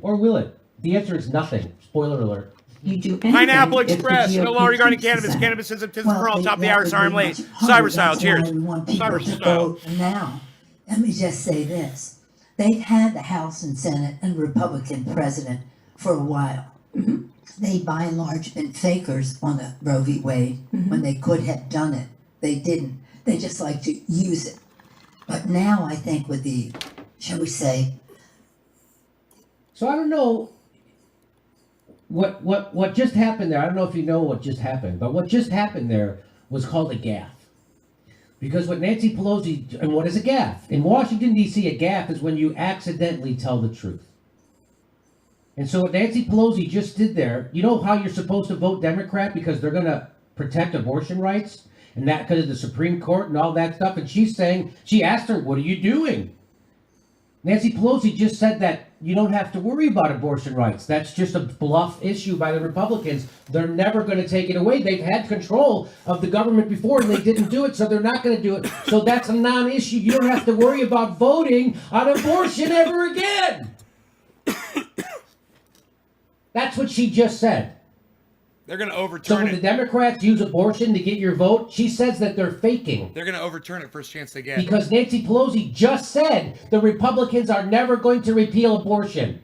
Or will it? The answer is nothing. Spoiler alert. you do anything Pineapple if the Express. No GOP law regarding keeps the cannabis. Senate. Cannabis is a for Well, all. Top of the that hour. would Sorry I'm be late. much harder. Cyber style. That's Cheers. why we want people Cyber to style. vote now. Let me just say this. They've had the House and Senate and Republican president for a while. Mm-hmm. They, by and large, been fakers on the Roe v. Wade when they could have done it. They didn't. They just like to use it. But now I think with the, shall we say, So I don't know what just happened there. I don't know if you know what just happened, but what just happened there was called a gaffe. Because what Nancy Pelosi, and what is a gaffe? In Washington, D.C., a gaffe is when you accidentally tell the truth. And so what Nancy Pelosi just did there, you know how you're supposed to vote Democrat because they're going to protect abortion rights? And that because of the Supreme Court and all that stuff. And she's saying, she asked her, what are you doing? Nancy Pelosi just said that you don't have to worry about abortion rights. That's just a bluff issue by the Republicans. They're never going to take it away. They've had control of the government before and they didn't do it, so they're not going to do it. So that's a non-issue. You don't have to worry about voting on abortion ever again. That's what she just said. They're going to So overturn when the it. Democrats use abortion to get your vote, she says that they're faking. They're going to overturn it first chance they get. Because Nancy Pelosi just said the Republicans are never going to repeal abortion.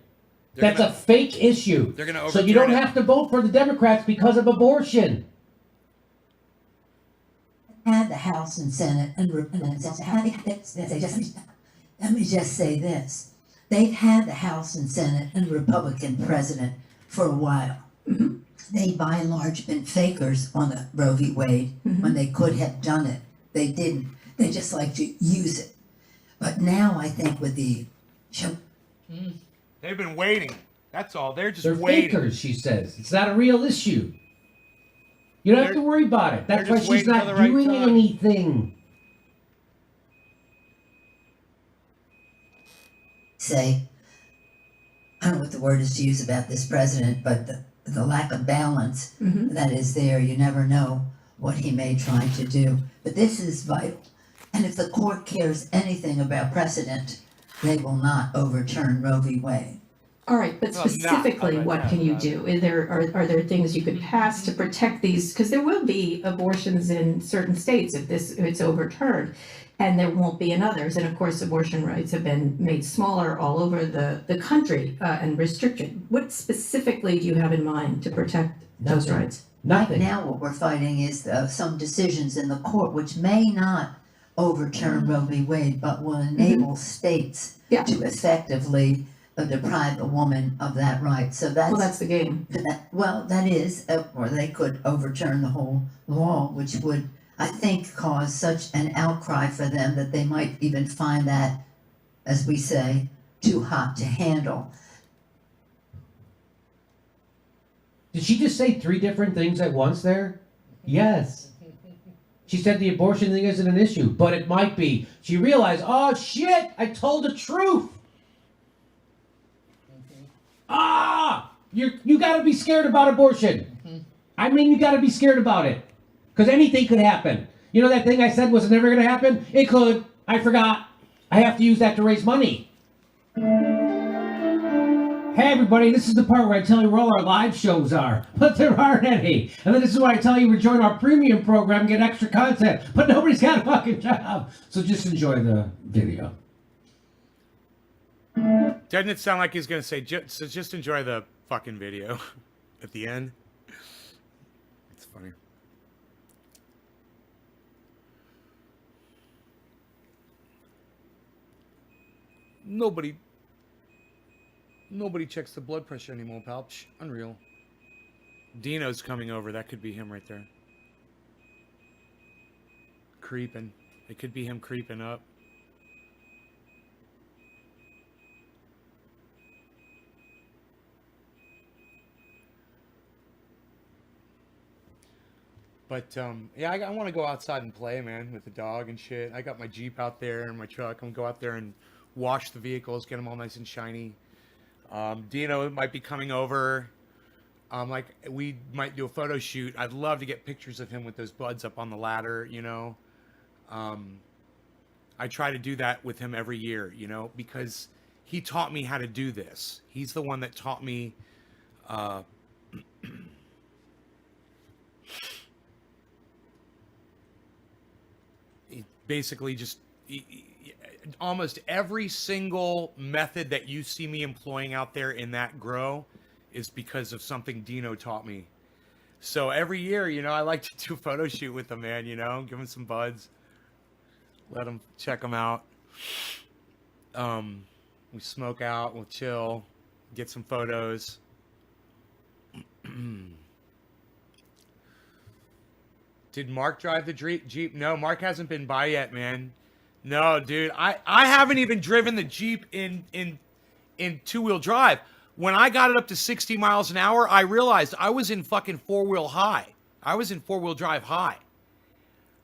That's a fake issue. They're gonna So you don't overturn it. have to vote for the Democrats because of abortion. had the House and Senate and let me just say this. They've had the House and Senate and Republican president for a while. They, by and large, been fakers on the Roe v. Wade when they could have done it. They didn't. They just like to use it. But now I think with the They've been waiting. That's all. They're just They're waiting. fakers, she says. It's not a real issue. You don't have to worry about it. That's they're why just she's waiting not for the right doing time. anything. say, I don't know what the word is to use about this president, but the lack of balance that is there, you never know what he may try to do. But this is vital. And if the court cares anything about precedent, they will not overturn Roe v. Wade. All right, but Well, not specifically, like what that, can you but- do? Are there things you could pass to protect these? Because there will be abortions in certain states if it's overturned, and there won't be in others. And of course, abortion rights have been made smaller all over the country and restricted. What specifically do you have in mind to protect those Nothing. rights? Right Nothing. now, what we're fighting is some decisions in the court which may not overturn Roe v. Wade, but will enable states Yeah. to effectively deprive a woman of that right. So Well, that's the game. that is, or they could overturn the whole law, which would, I think, cause such an outcry for them that they might even find that, as we say, too hot to handle. Did she just say 3 different things at once there? Yes. She said the abortion thing isn't an issue, but it might be. She realized, oh shit, I told the truth. You gotta be scared about abortion. I mean, you gotta be scared about it. Because anything could happen. You know that thing I said was never gonna happen? It could. I forgot. I have to use that to raise money. Hey everybody, this is the part where I tell you where all our live shows are, but there aren't any. And then this is where I tell you we join our premium program and get extra content, but nobody's got a fucking job. So just enjoy the video. Doesn't it sound like he's going to say, so just enjoy the fucking video at the end? It's funny. Nobody checks the blood pressure anymore, pal. Psh, unreal. Dino's coming over. That could be him right there. Creeping. It could be him creeping up. But, yeah, I want to go outside and play, man, with the dog and shit. I got my Jeep out there and my truck. I'm going to go out there and wash the vehicles, get them all nice and shiny. Dino might be coming over. Like, we might do a photo shoot. I'd love to get pictures of him with those buds up on the ladder, you know. I try to do that with him every year, you know, because he taught me how to do this. He's the one that taught me, basically just almost every single method that you see me employing out there in that grow is because of something Dino taught me. So every year, you know, I like to do a photo shoot with him, man, you know, give him some buds, let him check them out. We smoke out, we'll chill, get some photos. Did Mark drive the Jeep? No, Mark hasn't been by yet, man. No, dude, I haven't even driven the Jeep in two-wheel drive. When I got it up to 60 miles an hour, I realized I was in fucking four-wheel high. I was in four-wheel drive high.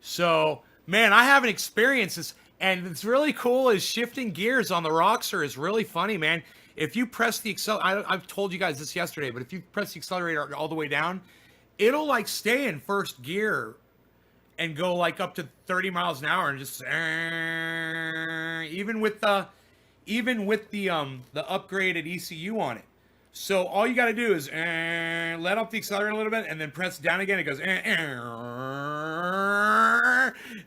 So, man, I haven't experienced this. And what's really cool is shifting gears on the Roxer is really funny, man. If you press the accelerator, I've told you guys this yesterday, but if you press the accelerator all the way down, it'll like stay in first gear and go like up to 30 miles an hour and just even with the upgraded ECU on it. So all you got to do is let up the accelerator a little bit and then press down again. It goes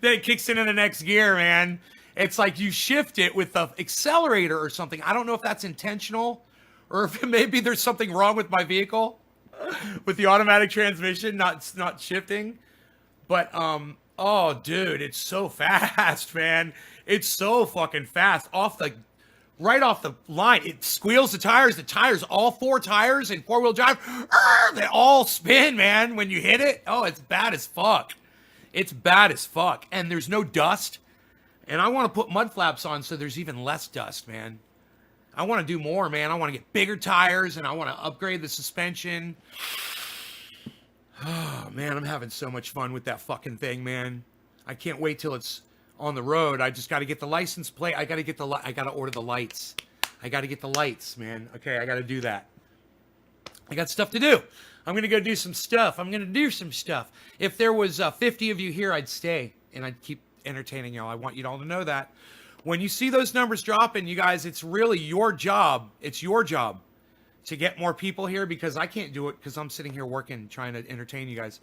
then it kicks into the next gear, man. It's like you shift it with the accelerator or something. I don't know if that's intentional or if maybe there's something wrong with my vehicle with the automatic transmission not shifting. But oh dude, it's so fast, man. It's so fucking fast right off the line. It squeals the tires, all four tires in four-wheel drive, they all spin, man, when you hit it. Oh, it's bad as fuck. It's bad as fuck. And there's no dust. And I want to put mud flaps on so there's even less dust, man. I want to do more, man. I want to get bigger tires and I want to upgrade the suspension. Oh, man, I'm having so much fun with that fucking thing, man. I can't wait till it's on the road. I just got to get the license plate. I got to order the lights. I got to get the lights, man. Okay, I got to do that. I got stuff to do. I'm going to go do some stuff. If there was 50 of you here, I'd stay and I'd keep entertaining y'all. I want you all to know that. When you see those numbers dropping, you guys, it's really your job. It's your job. to get more people here because I can't do it because I'm sitting here working, trying to entertain you guys.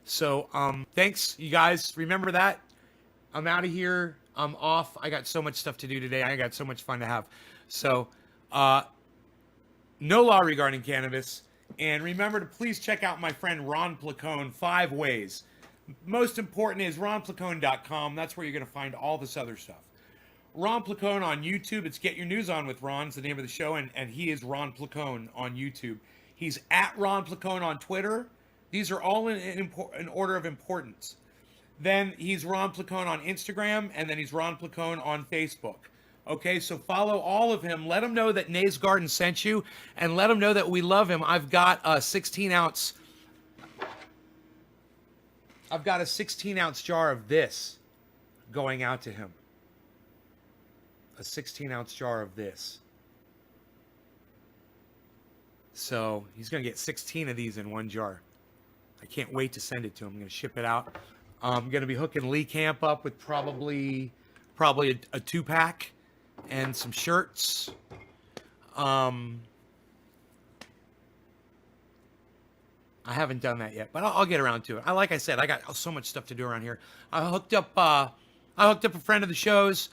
So, thanks, you guys. Remember that. I'm out of here. I'm off. I got so much stuff to do today. I got so much fun to have. So, no law regarding cannabis. And remember to please check out my friend Ron Placone, 5 ways. Most important is ronplacone.com. That's where you're going to find all this other stuff. Ron Placone on YouTube. It's Get Your News On with Ron's the name of the show. And he is Ron Placone on YouTube. He's at Ron Placone on Twitter. These are all in order of importance. Then he's Ron Placone on Instagram. And then he's Ron Placone on Facebook. Okay, so follow all of him. Let him know that Nays Garden sent you, and let him know that we love him. I've got a 16-ounce jar of this going out to him. A 16-ounce jar of this. So he's going to get 16 of these in one jar. I can't wait to send it to him. I'm going to ship it out. I'm going to be hooking Lee Camp up with probably a 2-pack. And some shirts. I haven't done that yet, but I'll get around to it. Like I said, I got so much stuff to do around here. I hooked up a friend of the show's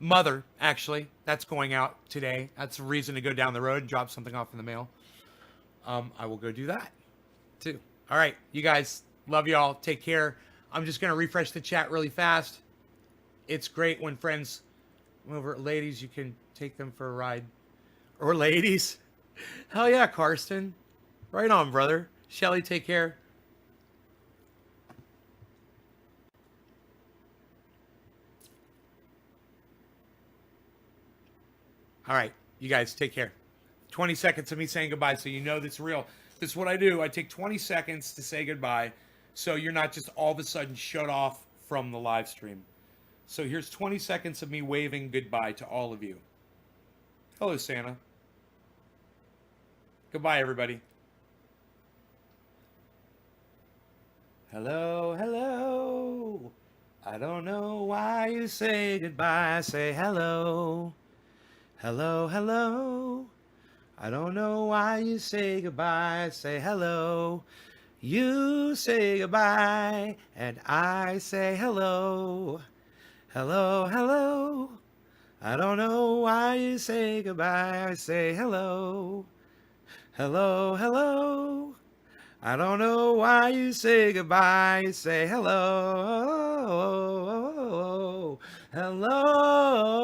mother, actually. That's going out today. That's a reason to go down the road and drop something off in the mail. I will go do that too. All right, you guys, love y'all. Take care. I'm just gonna refresh the chat really fast. It's great when friends over, ladies, you can take them for a ride. Or ladies. Hell yeah, Karsten. Right on, brother. Shelly, take care. All right, you guys, take care. 20 seconds of me saying goodbye so you know this is real. This is what I do. I take 20 seconds to say goodbye so you're not just all of a sudden shut off from the live stream. So here's 20 seconds of me waving goodbye to all of you. Hello, Santa. Goodbye, everybody. Hello, hello. I don't know why you say goodbye. Say hello. Hello, hello. I don't know why you say goodbye. Say hello. You say goodbye, and I say hello. Hello, hello. I don't know why you say goodbye. I say hello. Hello, hello. I don't know why you say goodbye. You say hello. Hello.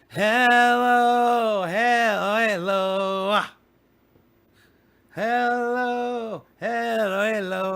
Hello.